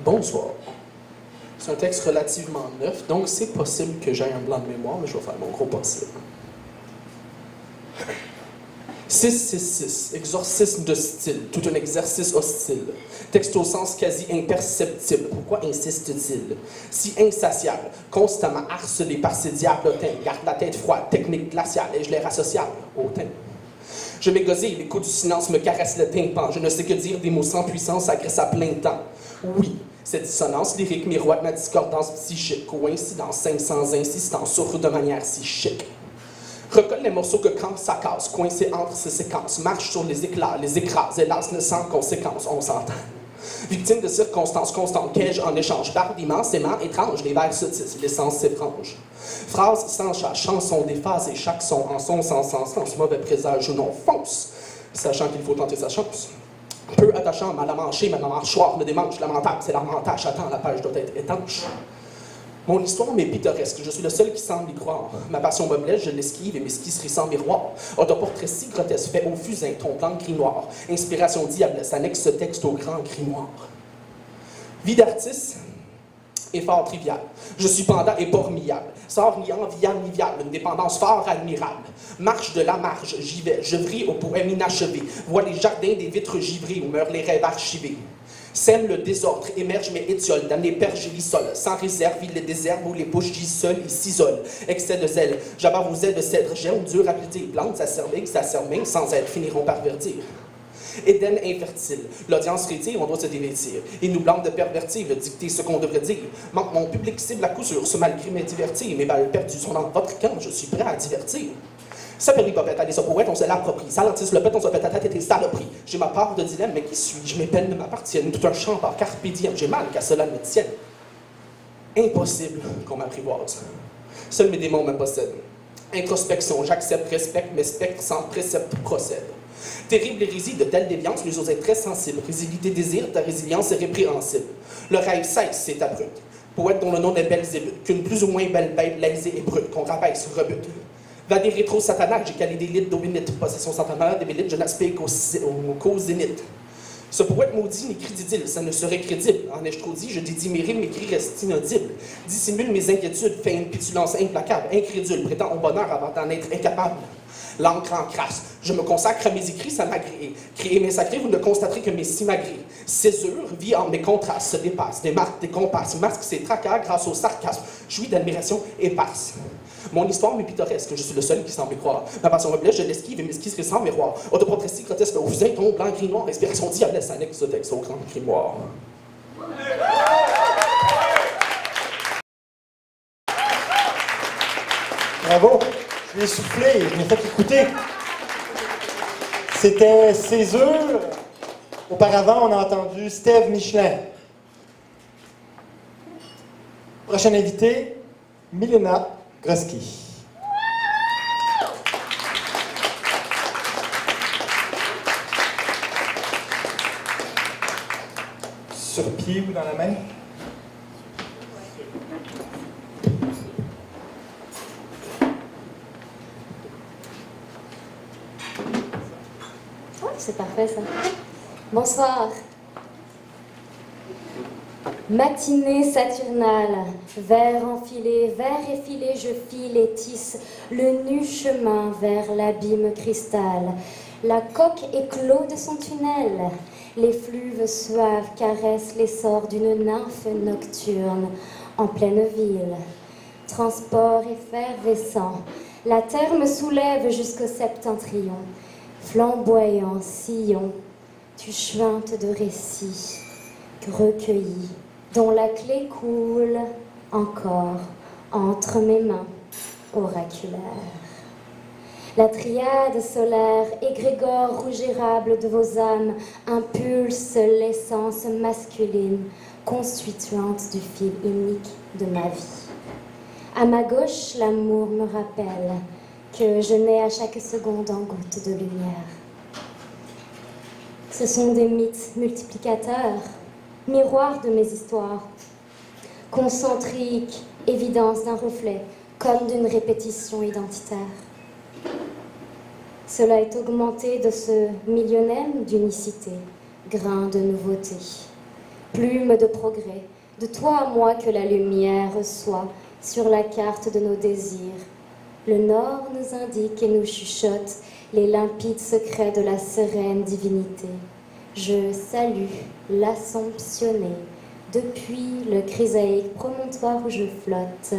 Bonsoir. C'est un texte relativement neuf, donc c'est possible que j'aie un blanc de mémoire, mais je vais faire mon gros possible. 666, exorcisme de style, tout un exercice hostile. Texte au sens quasi imperceptible. Pourquoi insiste-t-il? Si insatiable, constamment harcelé par ces diablotins, garde la tête froide, technique glaciale, ai-je l'air associable? Hautain. Je m'égosille, les coups du silence me caressent le tympan. Je ne sais que dire, des mots sans puissance agressent à plein temps. Oui, cette dissonance lyrique miroite ma discordance psychique. Coïncidence, 500 insistants, souffre de manière si chic. Recolle les morceaux que quand ça casse, coincé entre ces séquences, marche sur les éclats, les écrase, hélas, ne sans conséquence, on s'entend. Victime de circonstances constantes, qu'ai-je en échange d'ardiments, séments étranges, les vers se tissent, l'essence s'effrange. Phrase sans chat, chanson déphasée, chaque son en son sens, mauvais présage ou non, fonce, sachant qu'il faut tenter sa chance. Peu attachant, mal à mancher, mal à mâchoire, le démanche, lamentable, c'est l'avantage, attends, la page doit être étanche. Mon histoire m'est pittoresque, je suis le seul qui semble y croire. Ma passion me blesse, je l'esquive et m'esquisserie sans miroir. Autoportrait si grotesque, fait au fusain, ton blanc gris noir. Inspiration diablesse, annexe ce texte au grand grimoire. Vie d'artiste, effort trivial. Je suis pendant et formidable. Sort ni enviable ni viable, une dépendance fort admirable. Marche de la marge, j'y vais, je vrille au poème inachevé. Vois les jardins des vitres givrées où meurent les rêves archivés. Sème le désordre, émerge mes étioles, dans les perches gélissoles, sans réserve, il les désherbe où les bouches gisent seules et s'isolent. Excès de zèle, j'abats vos ailes de cèdre, germe dur à plaider, plantes acermées, sans être, finiront par verdir. Éden infertile, l'audience retire, on doit se dévêtir. Il nous blâme de pervertir, de dicter ce qu'on devrait dire. Manque mon public cible à coup sûr, ce malgré mes divertir. Mes balles perdues sont dans votre camp, je suis prêt à divertir. Ça péripopette, allez, ça pourrait, on se l'approprie. Salantisse le pet, on se pète à tête et t'es saloperie. J'ai ma part de dilemme, mais qui suis-je? Mes peines ne m'appartiennent. Tout un champ par carpe diem. J'ai mal qu'à cela me tienne. Impossible qu'on m'apprivoise. Seuls mes démons me possèdent. Introspection, j'accepte, respecte, mes spectres sans précepte procèdent. Terrible hérésie de telle déviance, nous osons être très sensibles. Résiliité désir, ta résilience est répréhensible. Le rêve cesse, c'est abrupt. Poète dont le nom est Belzébuth, qu'une plus ou moins belle bête lésée et brute, qu'on rabaisse, rebute. Va des rétros satanaques, j'ai calé des litres d'obénite. Possession centenaire des mélites, je n'aspire qu'au zénith. Ce poète maudit n'écrit d'idylle, ça ne serait crédible. En ai-je trop dit, je dédie mes rimes, mes cris restent inaudibles. Dissimule mes inquiétudes, fait une pitulence implacable, incrédule, prétend au bonheur avant d'en être incapable. L'encre en crasse, je me consacre à mes écrits, ça m'agrée. Créer mes sacrés, vous ne constaterez que mes simagrées. Césure, vie en mes contrastes, se dépasse, des marques, des compasses, masque ses tracas grâce au sarcasme, jouis d'admiration éparse. Mon histoire m'est pittoresque, je suis le seul qui semble y croire. Ma passion me blesse, je l'esquive et m'esquisserai sans miroir. Autoportrait si grotesque au fusain, ton blanc gris noir, inspiration diablesse, annexe ce texte au grand grimoire. Bravo! Je l'ai soufflé, je l'ai fait écouter. C'était Césure. Auparavant, on a entendu Steve Michelin. Prochaine invitée, Milena Groski. Sur pied ou dans la main? C'est parfait ça. Bonsoir. Matinée saturnale, vers enfilé, vers effilé, je file et tisse le nu chemin vers l'abîme cristal. La coque éclot de son tunnel, les fluves suaves caressent l'essor d'une nymphe nocturne en pleine ville. Transport effervescent, la terre me soulève jusqu'au septentrion. Flamboyant sillon, tu chuintes de récits recueillis, dont la clé coule encore entre mes mains oraculaires. La triade solaire, égrégore rouge érable de vos âmes, impulse l'essence masculine, constituante du fil unique de ma vie. À ma gauche, l'amour me rappelle que je nais à chaque seconde en gouttes de lumière. Ce sont des mythes multiplicateurs, miroirs de mes histoires, concentriques, évidence d'un reflet, comme d'une répétition identitaire. Cela est augmenté de ce millionème d'unicité, grain de nouveauté, plume de progrès, de toi à moi que la lumière soit sur la carte de nos désirs. Le nord nous indique et nous chuchote les limpides secrets de la sereine divinité. Je salue l'Assomptionné depuis le chrysaïque promontoire où je flotte,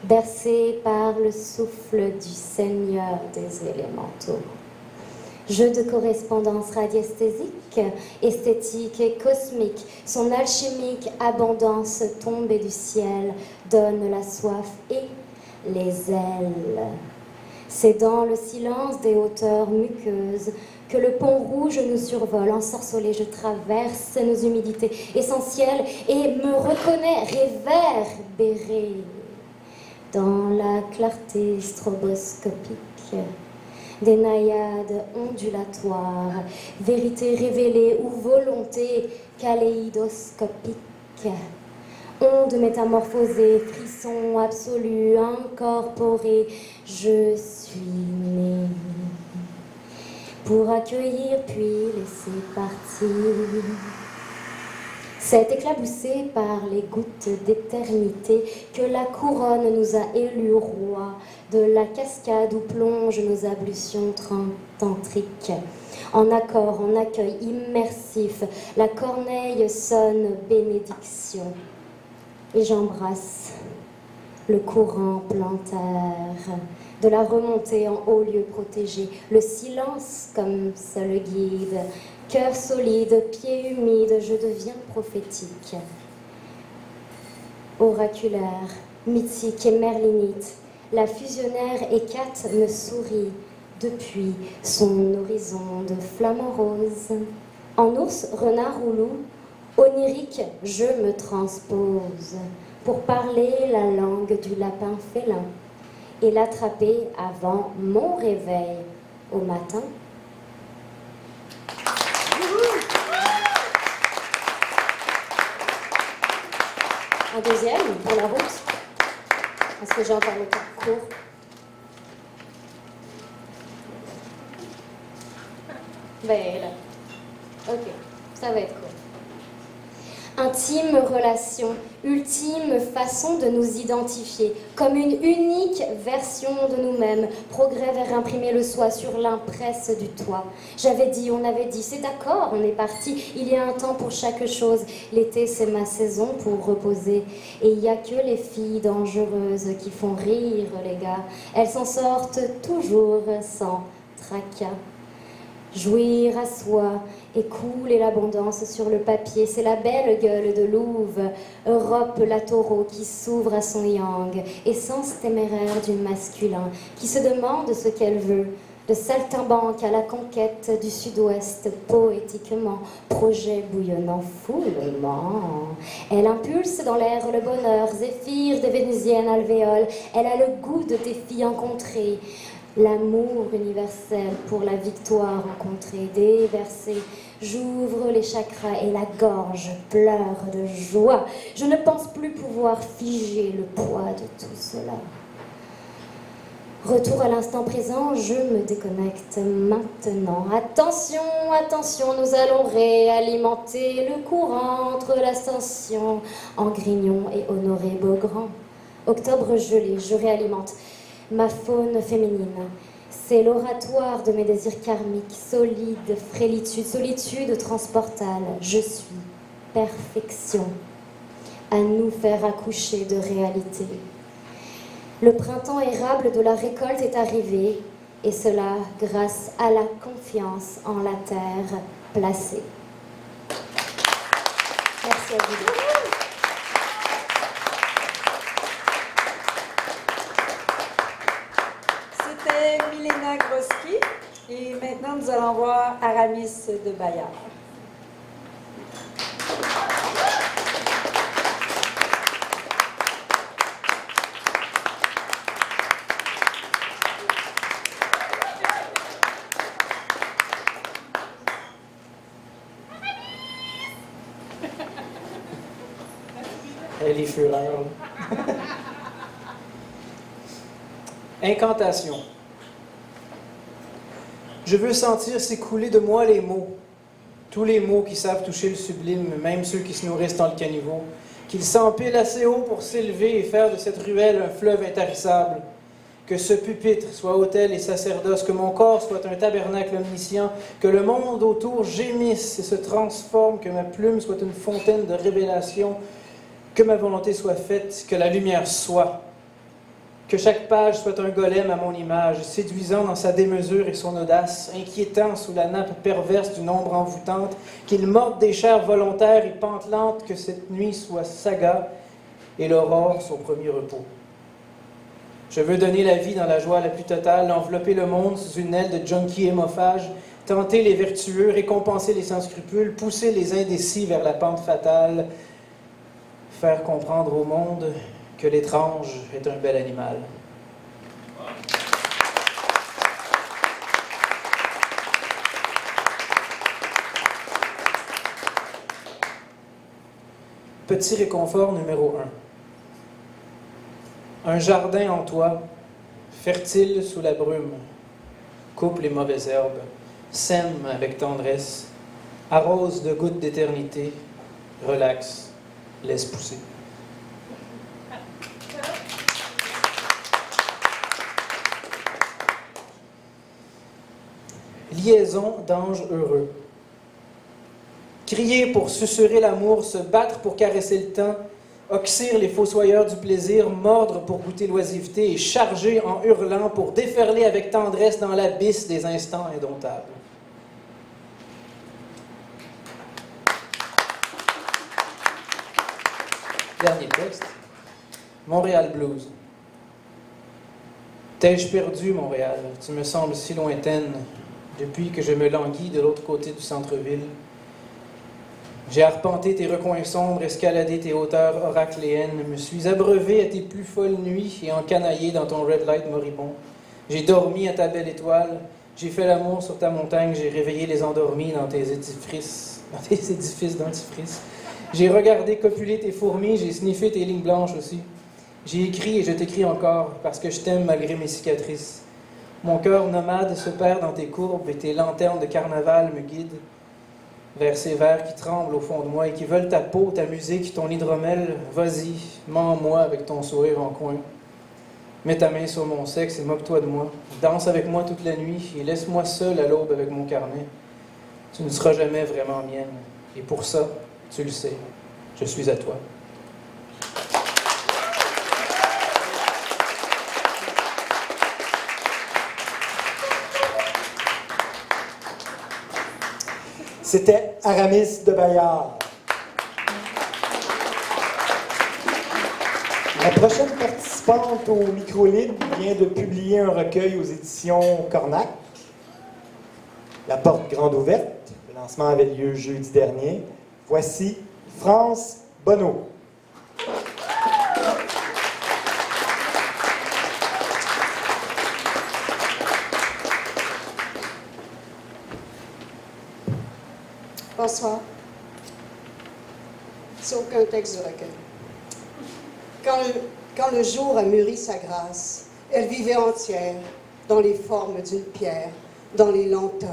bercé par le souffle du Seigneur des élémentaux. Jeu de correspondance radiesthésique, esthétique et cosmique, son alchimique abondance tombée du ciel donne la soif et les ailes. C'est dans le silence des hauteurs muqueuses que le pont rouge nous survole. Ensorcelé, je traverse nos humidités essentielles et me reconnais réverbéré dans la clarté stroboscopique des naïades ondulatoires, vérité révélée ou volonté kaléidoscopique. Onde métamorphosée, frisson absolu, incorporé, je suis née pour accueillir puis laisser partir. C'est éclaboussé par les gouttes d'éternité que la couronne nous a élus rois de la cascade où plongent nos ablutions tantriques. En accord, en accueil immersif, la corneille sonne bénédiction. Et j'embrasse le courant plantaire de la remontée en haut lieu protégé, le silence comme seul guide, cœur solide, pieds humides, je deviens prophétique. Oraculaire, mythique et merlinite, la fusionnaire Hécate me sourit depuis son horizon de flamants roses. En ours, renard ou loup, onirique, je me transpose pour parler la langue du lapin félin et l'attraper avant mon réveil au matin. Un deuxième pour la route, parce que j'ai encore le parcours. Ben là, ok, ça va être cool. Intime relation, ultime façon de nous identifier, comme une unique version de nous-mêmes, progrès vers imprimer le soi sur l'impresse du toit. J'avais dit, on avait dit, c'est d'accord, on est parti, il y a un temps pour chaque chose. L'été, c'est ma saison pour reposer. Et il n'y a que les filles dangereuses qui font rire les gars. Elles s'en sortent toujours sans tracas. Jouir à soi et couler l'abondance sur le papier, c'est la belle gueule de louve, Europe la taureau qui s'ouvre à son yang, essence téméraire du masculin, qui se demande ce qu'elle veut, de saltimbanque à la conquête du sud-ouest, poétiquement, projet bouillonnant foulement. Elle impulse dans l'air le bonheur, zéphyr de vénusienne alvéole, elle a le goût de défis rencontrés, l'amour universel pour la victoire rencontrée, déversée. J'ouvre les chakras et la gorge pleure de joie. Je ne pense plus pouvoir figer le poids de tout cela. Retour à l'instant présent, je me déconnecte maintenant. Attention, attention, nous allons réalimenter le courant entre l'ascension en Grignon et Honoré Beaugrand. Octobre gelé, je réalimente ma faune féminine. C'est l'oratoire de mes désirs karmiques, solide, frélitude, solitude transportale. Je suis perfection. À nous faire accoucher de réalité. Le printemps érable de la récolte est arrivé, et cela grâce à la confiance en la terre placée. Merci à vous. C'était Milena Groski, et maintenant nous allons voir Aramis de Bayard. Les fureurs. Incantation. Je veux sentir s'écouler de moi les mots, tous les mots qui savent toucher le sublime, même ceux qui se nourrissent dans le caniveau, qu'ils s'empilent assez haut pour s'élever et faire de cette ruelle un fleuve intarissable. Que ce pupitre soit autel et sacerdoce, que mon corps soit un tabernacle omniscient, que le monde autour gémisse et se transforme, que ma plume soit une fontaine de révélation, que ma volonté soit faite, que la lumière soit. Que chaque page soit un golem à mon image, séduisant dans sa démesure et son audace, inquiétant sous la nappe perverse d'une ombre envoûtante, qu'il morde des chairs volontaires et pantelantes, que cette nuit soit saga et l'aurore son premier repos. Je veux donner la vie dans la joie la plus totale, envelopper le monde sous une aile de junkie hémophage, tenter les vertueux, récompenser les sans scrupules, pousser les indécis vers la pente fatale, faire comprendre au monde que l'étrange est un bel animal. Petit réconfort numéro 1. Un jardin en toi, fertile sous la brume, coupe les mauvaises herbes, sème avec tendresse, arrose de gouttes d'éternité, relaxe. Laisse pousser. Liaison d'anges heureux. Crier pour susurrer l'amour, se battre pour caresser le temps, oxyre les fossoyeurs du plaisir, mordre pour goûter l'oisiveté et charger en hurlant pour déferler avec tendresse dans l'abysse des instants indomptables. Dernier texte. Montréal Blues. T'ai-je perdu, Montréal? Tu me sembles si lointaine depuis que je me languis de l'autre côté du centre-ville. J'ai arpenté tes recoins sombres, escaladé tes hauteurs oracléennes, me suis abreuvé à tes plus folles nuits et encanaillé dans ton red light moribond. J'ai dormi à ta belle étoile, j'ai fait l'amour sur ta montagne, j'ai réveillé les endormis dans tes édifices dentifrice. J'ai regardé copuler tes fourmis, j'ai sniffé tes lignes blanches aussi. J'ai écrit et je t'écris encore, parce que je t'aime malgré mes cicatrices. Mon cœur nomade se perd dans tes courbes et tes lanternes de carnaval me guident vers ces vers qui tremblent au fond de moi et qui veulent ta peau, ta musique, ton hydromel. Vas-y, mens-moi avec ton sourire en coin. Mets ta main sur mon sexe et moque-toi de moi. Danse avec moi toute la nuit et laisse-moi seul à l'aube avec mon carnet. Tu ne seras jamais vraiment mienne. Et pour ça, tu le sais, je suis à toi. C'était Aramis de Bayard. La prochaine participante au micro libre vient de publier un recueil aux éditions Cornac. La porte grande ouverte. Le lancement avait lieu jeudi dernier. Voici France Bonneau. Bonsoir. C'est aucun texte du recueil. Quand le jour a mûri sa grâce, Elle vivait entière, dans les formes d'une pierre, dans les lenteurs.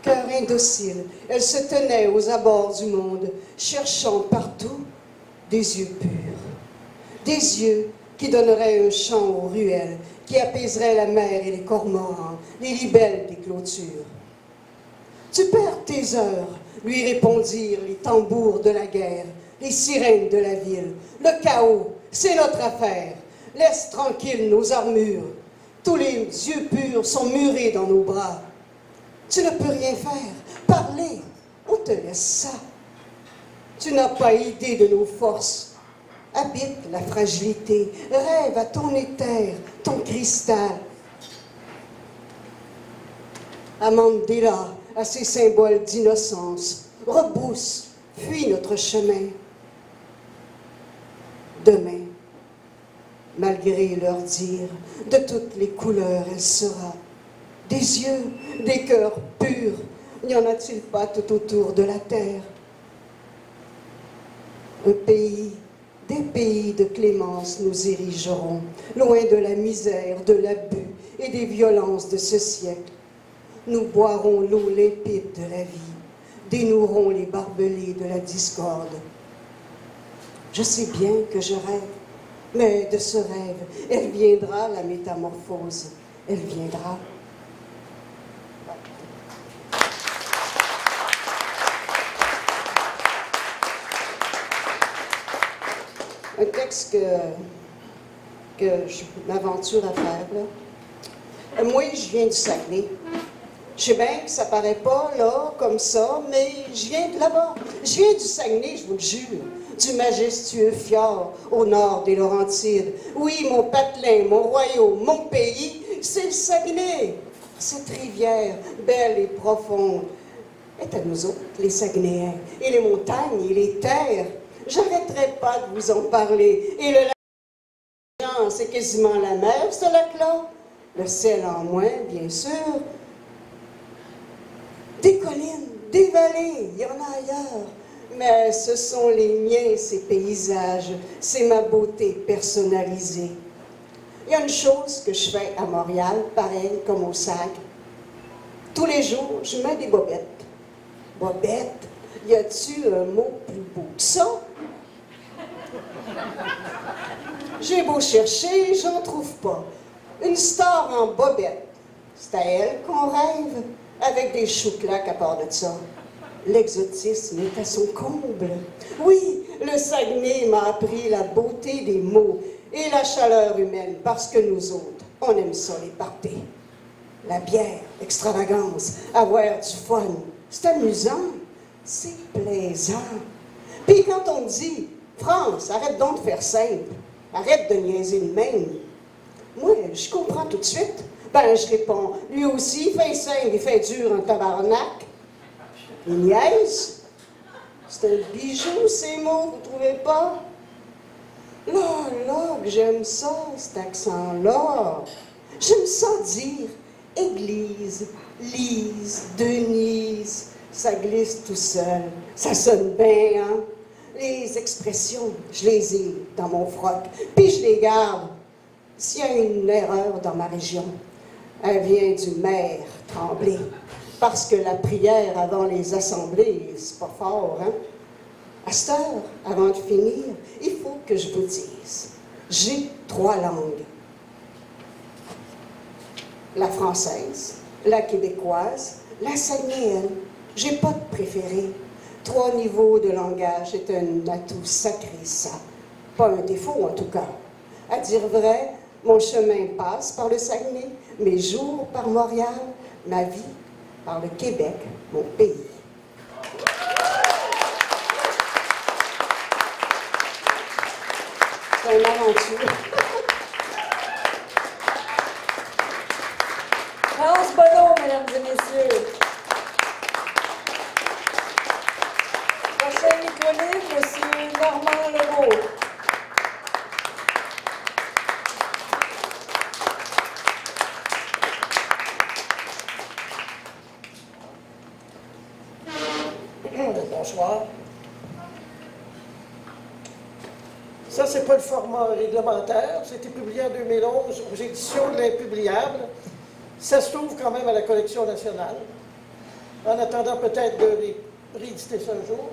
Cœur indocile, elle se tenait aux abords du monde, cherchant partout des yeux purs. Des yeux qui donneraient un chant aux ruelles, qui apaiseraient la mer et les cormorans, les libelles des clôtures. Tu perds tes heures, lui répondirent les tambours de la guerre, les sirènes de la ville. Le chaos, c'est notre affaire. Laisse tranquilles nos armures. Tous les yeux purs sont murés dans nos bras. Tu ne peux rien faire. Parler, on te laisse ça. Tu n'as pas idée de nos forces. Habite la fragilité. Rêve à ton éther, ton cristal. Amandela, à ces symboles d'innocence. Rebrousse, fuis notre chemin. Demain, malgré leur dire, de toutes les couleurs elle sera. Des yeux, des cœurs purs, n'y en a-t-il pas tout autour de la terre? Un pays, des pays de clémence nous érigerons, loin de la misère, de l'abus et des violences de ce siècle. Nous boirons l'eau limpide de la vie, dénouerons les barbelés de la discorde. Je sais bien que je rêve, mais de ce rêve, elle viendra, la métamorphose, elle viendra. Un texte que je m'aventure à faire, là. Moi, je viens du Saguenay. Je sais bien que ça paraît pas, là, comme ça, mais je viens de là-bas. Je viens du Saguenay, je vous le jure. Du majestueux fjord au nord des Laurentides. Oui, mon patelin, mon royaume, mon pays, c'est le Saguenay. Cette rivière, belle et profonde, est à nous autres, les Saguenayens. Et les montagnes et les terres. J'arrêterai pas de vous en parler. Et le lac, c'est quasiment la mer, ce lac-là. Le ciel en moins, bien sûr. Des collines, des vallées, il y en a ailleurs. Mais ce sont les miens, ces paysages. C'est ma beauté personnalisée. Il y a une chose que je fais à Montréal, pareil comme au SAG. Tous les jours, je mets des bobettes. Bobettes? Y a-tu un mot plus beau que ça? J'ai beau chercher, j'en trouve pas. Une star en bobette. C'est à elle qu'on rêve, avec des chouclacs à part de ça. L'exotisme est à son comble. Oui, le Saguenay m'a appris la beauté des mots et la chaleur humaine, parce que nous autres, on aime ça, les parties. La bière, l'extravagance, avoir du fun, c'est amusant, c'est plaisant. Puis quand on me dit, France, arrête donc de faire simple, arrête de niaiser le même, moi, je comprends tout de suite. Ben, je réponds, lui aussi, il fait simple, il fait dur, un tabarnak. Il niaise. C'est un bijou, ces mots, vous trouvez pas? Là, que j'aime ça, cet accent-là. J'aime ça dire Église, Lise, Denise. Ça glisse tout seul. Ça sonne bien, hein? Les expressions, je les ai dans mon froc. Puis je les garde. S'il y a une erreur dans ma région, elle vient du maire Tremblay. Parce que la prière avant les assemblées, c'est pas fort, hein? À cette heure, avant de finir, il faut que je vous dise, j'ai 3 langues. La française, la québécoise, la saguenayenne. J'ai pas de préféré. 3 niveaux de langage est un atout sacré, ça. Pas un défaut, en tout cas. À dire vrai, mon chemin passe par le Saguenay, mes jours par Montréal, ma vie par le Québec, mon pays. C'est une aventure. France Bonneau, mesdames et messieurs. Prochain micro-livre, M. Normand Legault. Bonsoir. Ça, c'est pas le format réglementaire. C'était publié en 2011 aux éditions de l'Impubliable. Ça se trouve quand même à la collection nationale. En attendant peut-être de rééditer ça un jour.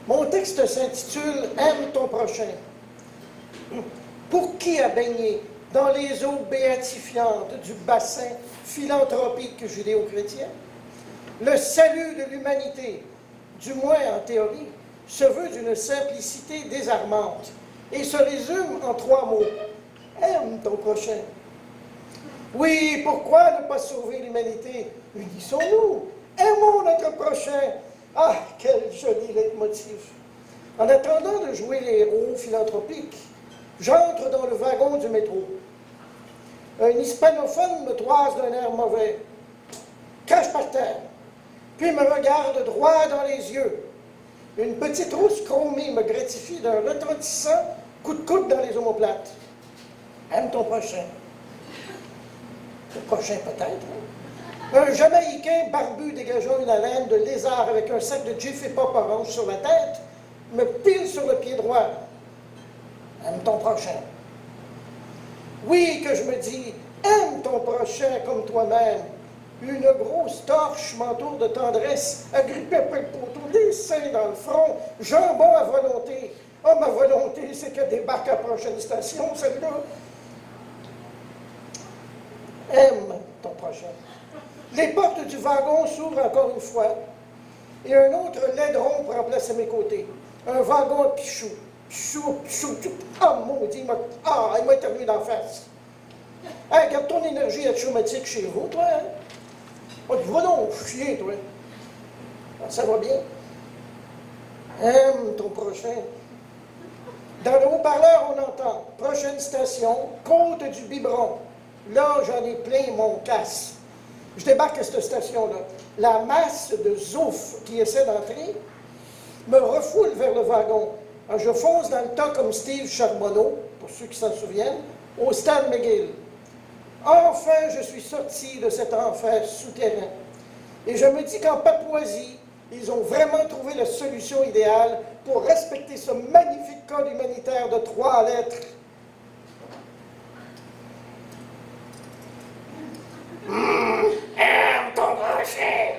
Mon texte s'intitule « Aime ton prochain ». Pour qui a baigné dans les eaux béatifiantes du bassin philanthropique judéo-chrétien, le salut de l'humanité, du moins en théorie, se veut d'une simplicité désarmante et se résume en 3 mots. Aime ton prochain. Oui, pourquoi ne pas sauver l'humanité? Unissons-nous, aimons notre prochain. Ah, quel joli leitmotiv. En attendant de jouer les héros philanthropiques, j'entre dans le wagon du métro. Un hispanophone me toise d'un air mauvais, crache par terre, puis me regarde droit dans les yeux. Une petite rousse chromée me gratifie d'un retentissant coup de coude dans les omoplates. Aime ton prochain. Le prochain peut-être. Hein? Un Jamaïcain barbu dégageant une haleine de lézard avec un sac de Jiffy Pop orange sur la tête me pile sur le pied droit. Aime ton prochain. Oui, que je me dis, aime ton prochain comme toi-même. Une grosse torche m'entoure de tendresse, agrippée après le poteau, les seins dans le front, jambon à volonté. Oh, ma volonté, c'est qu'elle débarque à la prochaine station, celle-là. Aime ton prochain. Les portes du wagon s'ouvrent encore une fois, et un autre laideron prend place à mes côtés. Un wagon à pichou. Pichou, pichou, pichou. Ah, maudit, il m'a éternué d'en face. Hey, garde ton énergie chromatique chez vous, toi, hein? Oh, tu vas donc chier, toi. Ah, ça va bien. Aime ton prochain. Dans le haut-parleur, on entend « Prochaine station, Côte du Biberon ». Là, j'en ai plein mon casse. Je débarque à cette station-là. La masse de zouf qui essaie d'entrer me refoule vers le wagon. Alors, je fonce dans le tas comme Steve Charbonneau, pour ceux qui s'en souviennent, au stade McGill. Enfin, je suis sorti de cet enfer souterrain. Et je me dis qu'en Papouasie, ils ont vraiment trouvé la solution idéale pour respecter ce magnifique code humanitaire de 3 lettres. Aime ton prochain.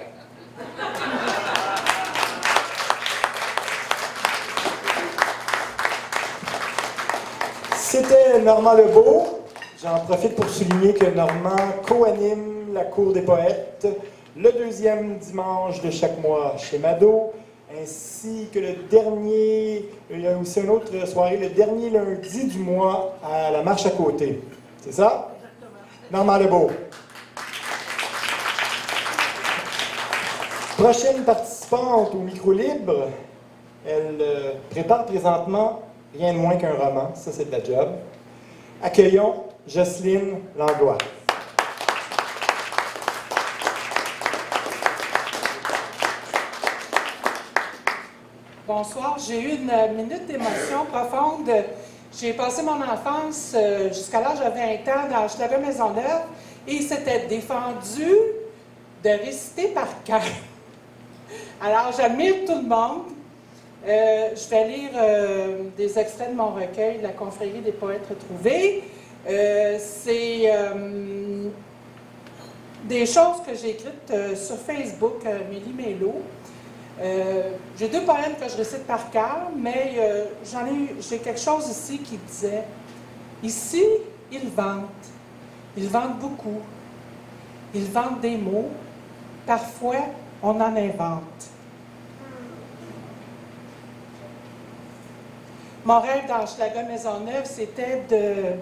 C'était Normand Lebeau. J'en profite pour souligner que Normand co-anime la Cour des poètes le 2e dimanche de chaque mois chez Mado, ainsi que le dernier, il y a aussi une autre soirée, le dernier lundi du mois à la Marche à côté. C'est ça? Exactement. Normand Lebeau. Prochaine participante au micro libre, elle prépare présentement rien de moins qu'un roman, ça c'est de la job. Accueillons Jocelyne Langlois. Bonsoir, j'ai eu une minute d'émotion profonde. J'ai passé mon enfance jusqu'à l'âge de 20 ans dans Hochelaga-Maisonneuve et il s'était défendu de réciter par cœur. Alors, j'admire tout le monde. Je vais lire des extraits de mon recueil, La confrérie des poètes retrouvés. C'est des choses que j'ai écrites sur Facebook, Mélie Mélo. J'ai 2 poèmes que je récite par cœur, mais j'ai quelque chose ici qui disait « Ici, ils vendent beaucoup. Ils vendent des mots. Parfois, on en invente. » Mon rêve dans Hochelaga-Maisonneuve, c'était de...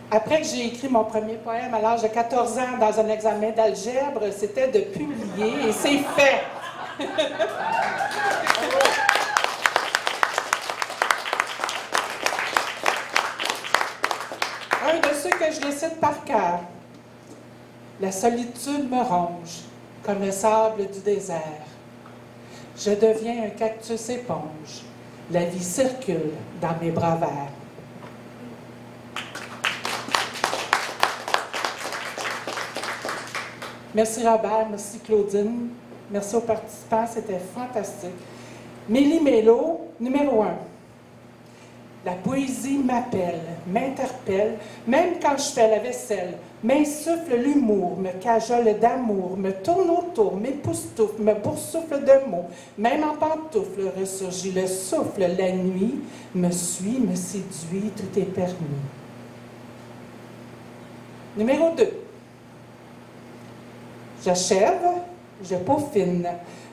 Après que j'ai écrit mon premier poème à l'âge de 14 ans dans un examen d'algèbre, c'était de publier, et c'est fait! Un de ceux que je récite par cœur. La solitude me ronge, comme le sable du désert. Je deviens un cactus éponge. La vie circule dans mes bras verts. Merci Robert, merci Claudine, merci aux participants, c'était fantastique. Méli-mélo, numéro 1. La poésie m'appelle, m'interpelle, même quand je fais la vaisselle, m'insuffle l'humour, me cajole d'amour, me tourne autour, m'époustoufle, me boursoufle de mots, même en pantoufle ressurgit le souffle, la nuit me suit, me séduit, tout est permis. Numéro 2. J'achève, je peaufine,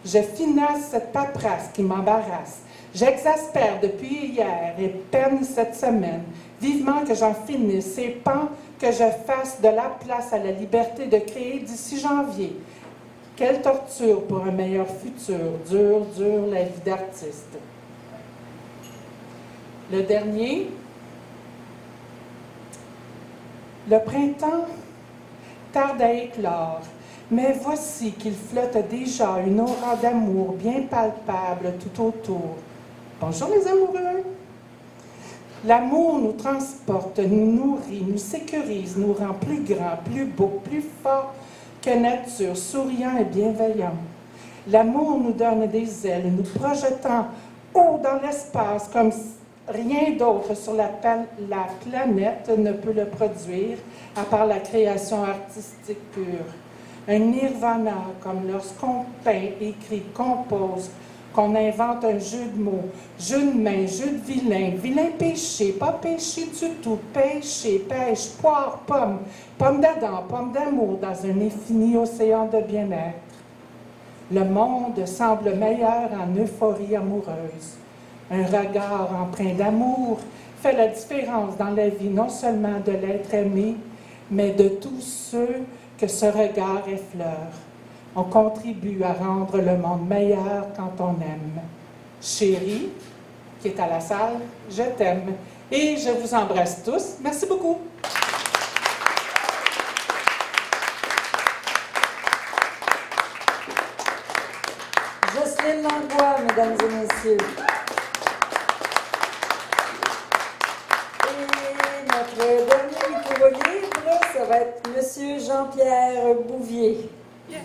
je finasse cette paperasse qui m'embarrasse. J'exaspère depuis hier et peine cette semaine, vivement que j'en finisse et pens que je fasse de la place à la liberté de créer d'ici janvier. Quelle torture pour un meilleur futur, dure, dure la vie d'artiste. Le dernier, le printemps tarde à éclore, mais voici qu'il flotte déjà une aura d'amour bien palpable tout autour. Bonjour les amoureux! L'amour nous transporte, nous nourrit, nous sécurise, nous rend plus grands, plus beaux, plus forts que nature, souriant et bienveillant. L'amour nous donne des ailes, nous projetant haut dans l'espace comme rien d'autre sur la planète ne peut le produire, à part la création artistique pure. Un nirvana, comme lorsqu'on peint, écrit, compose, qu'on invente un jeu de mots, jeu de main, jeu de vilain, vilain péché, pas péché du tout, péché, pêche, poire, pomme, pomme d'Adam, pomme d'amour dans un infini océan de bien-être. Le monde semble meilleur en euphorie amoureuse. Un regard empreint d'amour fait la différence dans la vie non seulement de l'être aimé, mais de tous ceux que ce regard effleure. On contribue à rendre le monde meilleur quand on aime. Chérie, qui est à la salle, je t'aime. Et je vous embrasse tous. Merci beaucoup. Jocelyne Langlois, mesdames et messieurs. Et notre dernier micro libre, ça va être Monsieur Jean-Pierre Bouvier. Yes.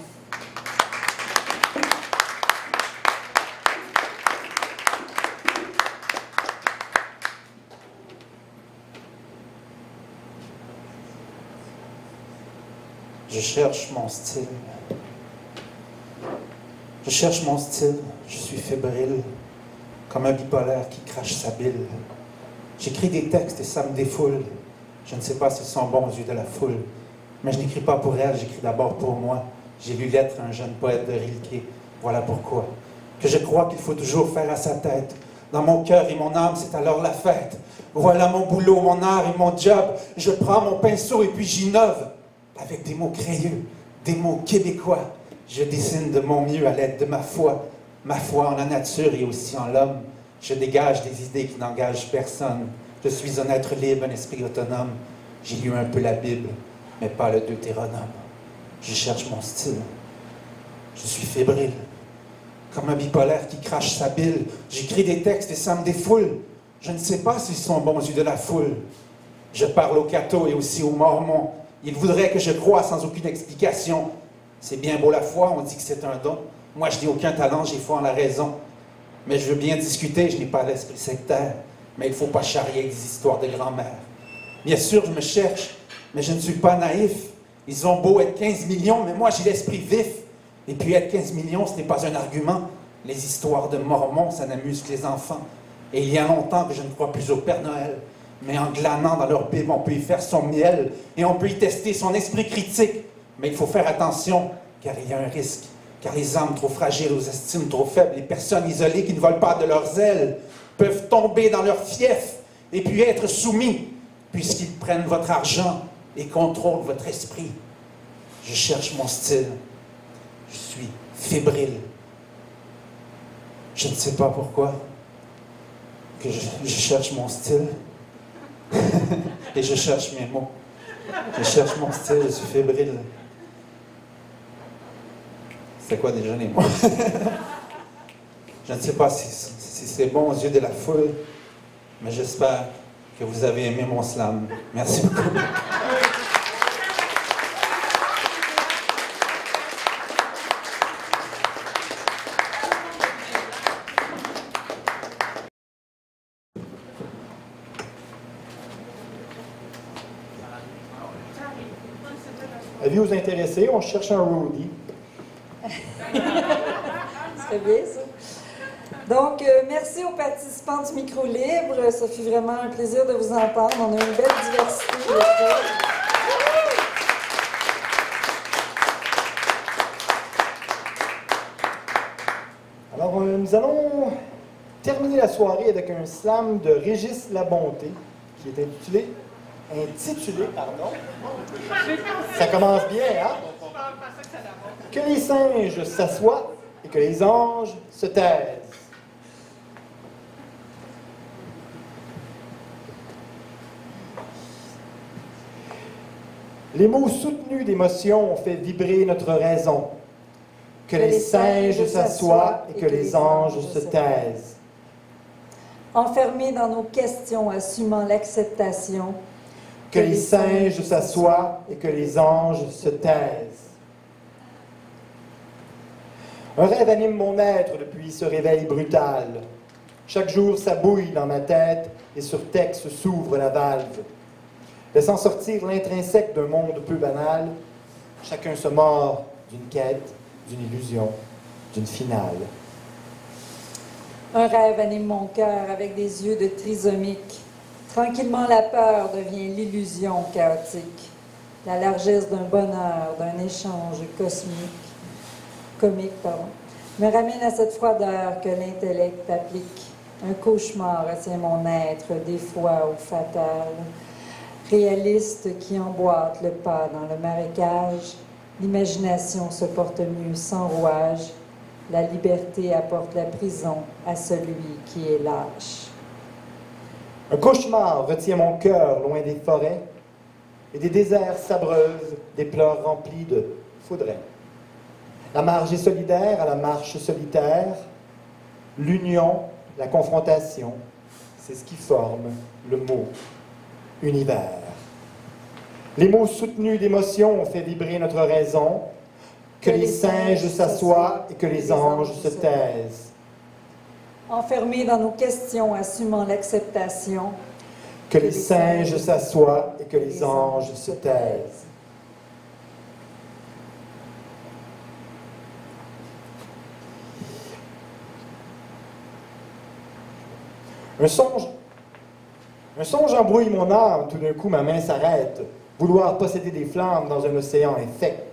Je cherche mon style. Je cherche mon style, je suis fébrile, comme un bipolaire qui crache sa bile. J'écris des textes et ça me défoule. Je ne sais pas s'ils sont bons aux yeux de la foule, mais je n'écris pas pour elle, j'écris d'abord pour moi. J'ai lu Lettre à un jeune poète de Rilke, voilà pourquoi. Que je crois qu'il faut toujours faire à sa tête. Dans mon cœur et mon âme, c'est alors la fête. Voilà mon boulot, mon art et mon job. Je prends mon pinceau et puis j'innove. Avec des mots crayeux, des mots québécois. Je dessine de mon mieux à l'aide de ma foi en la nature et aussi en l'homme. Je dégage des idées qui n'engagent personne. Je suis un être libre, un esprit autonome. J'ai lu un peu la Bible, mais pas le Deutéronome. Je cherche mon style. Je suis fébrile, comme un bipolaire qui crache sa bile. J'écris des textes et ça me défoule. Je ne sais pas s'ils sont bons aux yeux de la foule. Je parle aux cathos et aussi aux mormons. Ils voudraient que je croie sans aucune explication. C'est bien beau la foi, on dit que c'est un don. Moi, je n'ai aucun talent, j'ai foi en la raison. Mais je veux bien discuter, je n'ai pas l'esprit sectaire. Mais il ne faut pas charrier des histoires de grand-mère. Bien sûr, je me cherche, mais je ne suis pas naïf. Ils ont beau être 15 millions, mais moi, j'ai l'esprit vif. Et puis, être 15 millions, ce n'est pas un argument. Les histoires de Mormons, ça n'amuse que les enfants. Et il y a longtemps que je ne crois plus au Père Noël. Mais en glanant dans leur Bible, on peut y faire son miel et on peut y tester son esprit critique. Mais il faut faire attention, car il y a un risque. Car les âmes trop fragiles, aux estimes trop faibles, les personnes isolées qui ne volent pas de leurs ailes, peuvent tomber dans leur fief et puis être soumis, puisqu'ils prennent votre argent et contrôlent votre esprit. Je cherche mon style. Je suis fébrile. Je ne sais pas pourquoi que je cherche mon style. Et je cherche mes mots. Je cherche mon style, je suis fébrile. C'est quoi déjà les mots? Je ne sais pas si c'est bon aux yeux de la foule, mais j'espère que vous avez aimé mon slam. Merci beaucoup. Avis aux intéressés, on cherche un roadie. C'est bien, ça. Donc, merci aux participants du Micro Libre. Ça fut vraiment un plaisir de vous entendre. On a une belle diversité. Alors, nous allons terminer la soirée avec un slam de Régis Labonté, qui est intitulé, ça commence bien, hein? Que les singes s'assoient et que les anges se taisent. Les mots soutenus d'émotion ont fait vibrer notre raison. Que les singes s'assoient et que les anges se taisent. Enfermés dans nos questions, assumant l'acceptation. Que les singes s'assoient et que les anges se taisent. Un rêve anime mon être depuis ce réveil brutal. Chaque jour, ça bouille dans ma tête et sur texte s'ouvre la valve. Laissant sortir l'intrinsèque d'un monde peu banal, chacun se mord d'une quête, d'une illusion, d'une finale. Un rêve anime mon cœur avec des yeux de trisomique. Tranquillement, la peur devient l'illusion chaotique. La largesse d'un bonheur, d'un échange comique, me ramène à cette froideur que l'intellect applique. Un cauchemar retient mon être, des fois au fatal. Réaliste qui emboîte le pas dans le marécage, l'imagination se porte mieux sans rouage. La liberté apporte la prison à celui qui est lâche. Un cauchemar retient mon cœur loin des forêts et des déserts sabreuses, des pleurs remplis de faudrait. La marge est solidaire à la marche solitaire. L'union, la confrontation, c'est ce qui forme le mot univers. Les mots soutenus d'émotion ont fait vibrer notre raison. Que les singes s'assoient et que les anges se taisent. Enfermés dans nos questions, assumant l'acceptation. Que les singes s'assoient et que les anges se taisent. Un songe embrouille mon âme, tout d'un coup ma main s'arrête. Vouloir posséder des flammes dans un océan infect.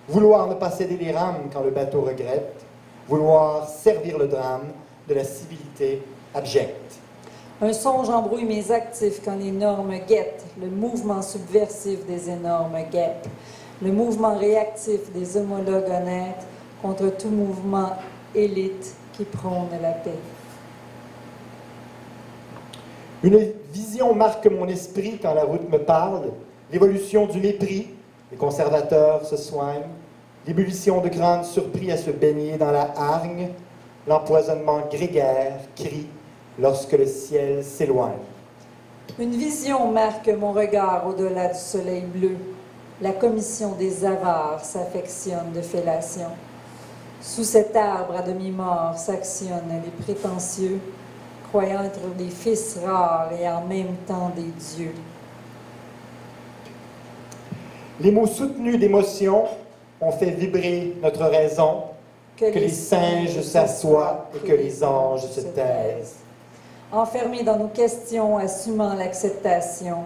Vouloir ne pas céder les rames quand le bateau regrette. Vouloir servir le drame de la civilité abjecte. Un songe embrouille mes actifs quand les normes guettent le mouvement subversif des énormes guêpes, le mouvement réactif des homologues honnêtes contre tout mouvement élite qui prône la paix. Une vision marque mon esprit quand la route me parle, l'évolution du mépris, les conservateurs se soignent, l'ébullition de crânes surpris à se baigner dans la hargne, l'empoisonnement grégaire crie lorsque le ciel s'éloigne. Une vision marque mon regard au-delà du soleil bleu. La commission des avares s'affectionne de fellation. Sous cet arbre à demi-mort s'actionnent les prétentieux, croyant être des fils rares et en même temps des dieux. Les mots soutenus d'émotion ont fait vibrer notre raison. Que les singes s'assoient et que les anges se taisent. Enfermés dans nos questions, assumant l'acceptation.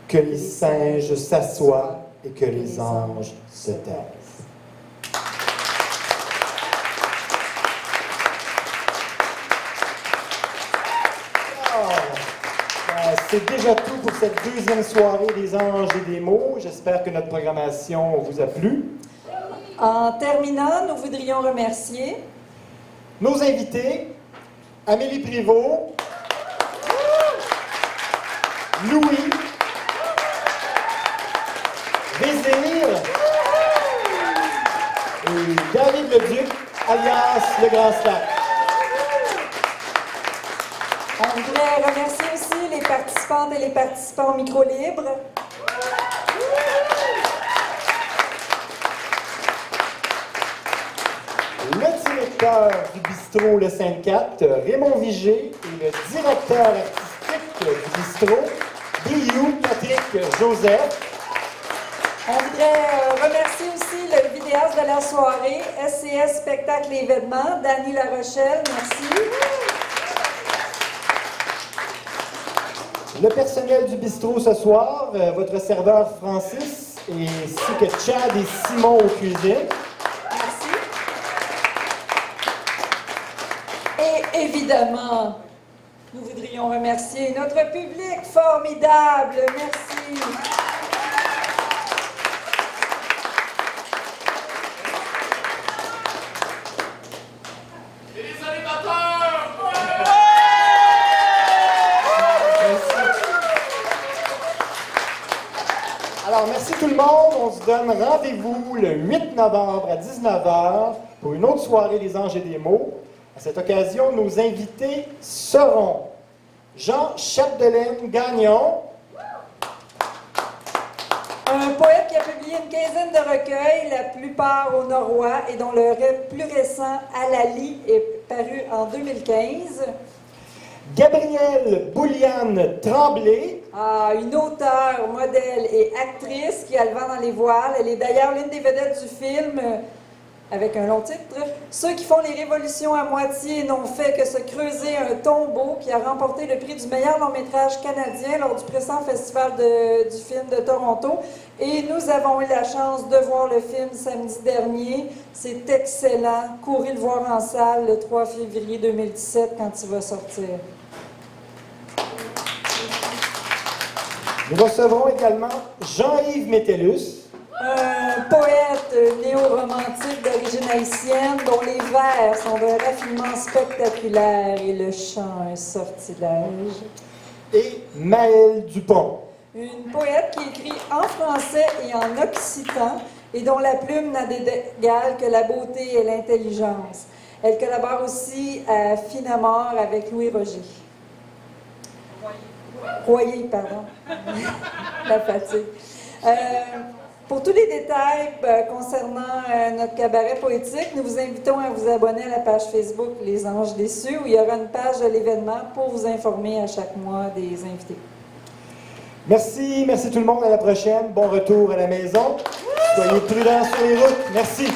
Que les singes s'assoient et que les anges se taisent. C'est déjà tout pour cette deuxième soirée des anges et des mots. J'espère que notre programmation vous a plu. En terminant, nous voudrions remercier nos invités, Amélie Prévost, Louis, Désir et David Leduc, alias Le Grand Slack. On voudrait remercier aussi les participantes et les participants au Micro Libre. Le directeur du bistrot Le 5-4, Raymond Vigé, et le directeur artistique du bistrot, D.U. Patrick Joseph. On voudrait remercier aussi le vidéaste de la soirée, SCS Spectacle et Événements, Dany Larochelle, merci. Le personnel du bistrot ce soir, votre serveur Francis, ainsi que Chad et Simon aux cuisines. Merci. Et évidemment, nous voudrions remercier notre public formidable. Merci. Alors, merci tout le monde. On se donne rendez-vous le 8 novembre à 19h pour une autre soirée des Anges et des mots. À cette occasion, nos invités seront Jean Chapdelaine Gagnon, un poète qui a publié une quinzaine de recueils, la plupart au Norrois, et dont le plus récent, À la lie, est paru en 2015. Gabrielle Bouliane Tremblay, une auteure, modèle et actrice qui a le vent dans les voiles. Elle est d'ailleurs l'une des vedettes du film, avec un long titre, « Ceux qui font les révolutions à moitié n'ont fait que se creuser un tombeau », qui a remporté le prix du meilleur long-métrage canadien lors du précédent festival du film de Toronto. Et nous avons eu la chance de voir le film samedi dernier. C'est excellent. Courez le voir en salle le 3 février 2017 quand il va sortir. nous recevrons également Jean-Yves Métellus, un poète néo-romantique d'origine haïtienne dont les vers sont d'un raffinement spectaculaire et le chant un sortilège. et Maëlle Dupont. Une poète qui écrit en français et en occitan et dont la plume n'a d'égal que la beauté et l'intelligence. Elle collabore aussi à Finamore avec Louis Roger. Royer, pardon. La fatigue. Pour tous les détails concernant notre cabaret poétique, nous vous invitons à vous abonner à la page Facebook Les Anges Déçus, où il y aura une page de l'événement pour vous informer à chaque mois des invités. Merci tout le monde, à la prochaine. Bon retour à la maison. Soyez prudents sur les routes. Merci.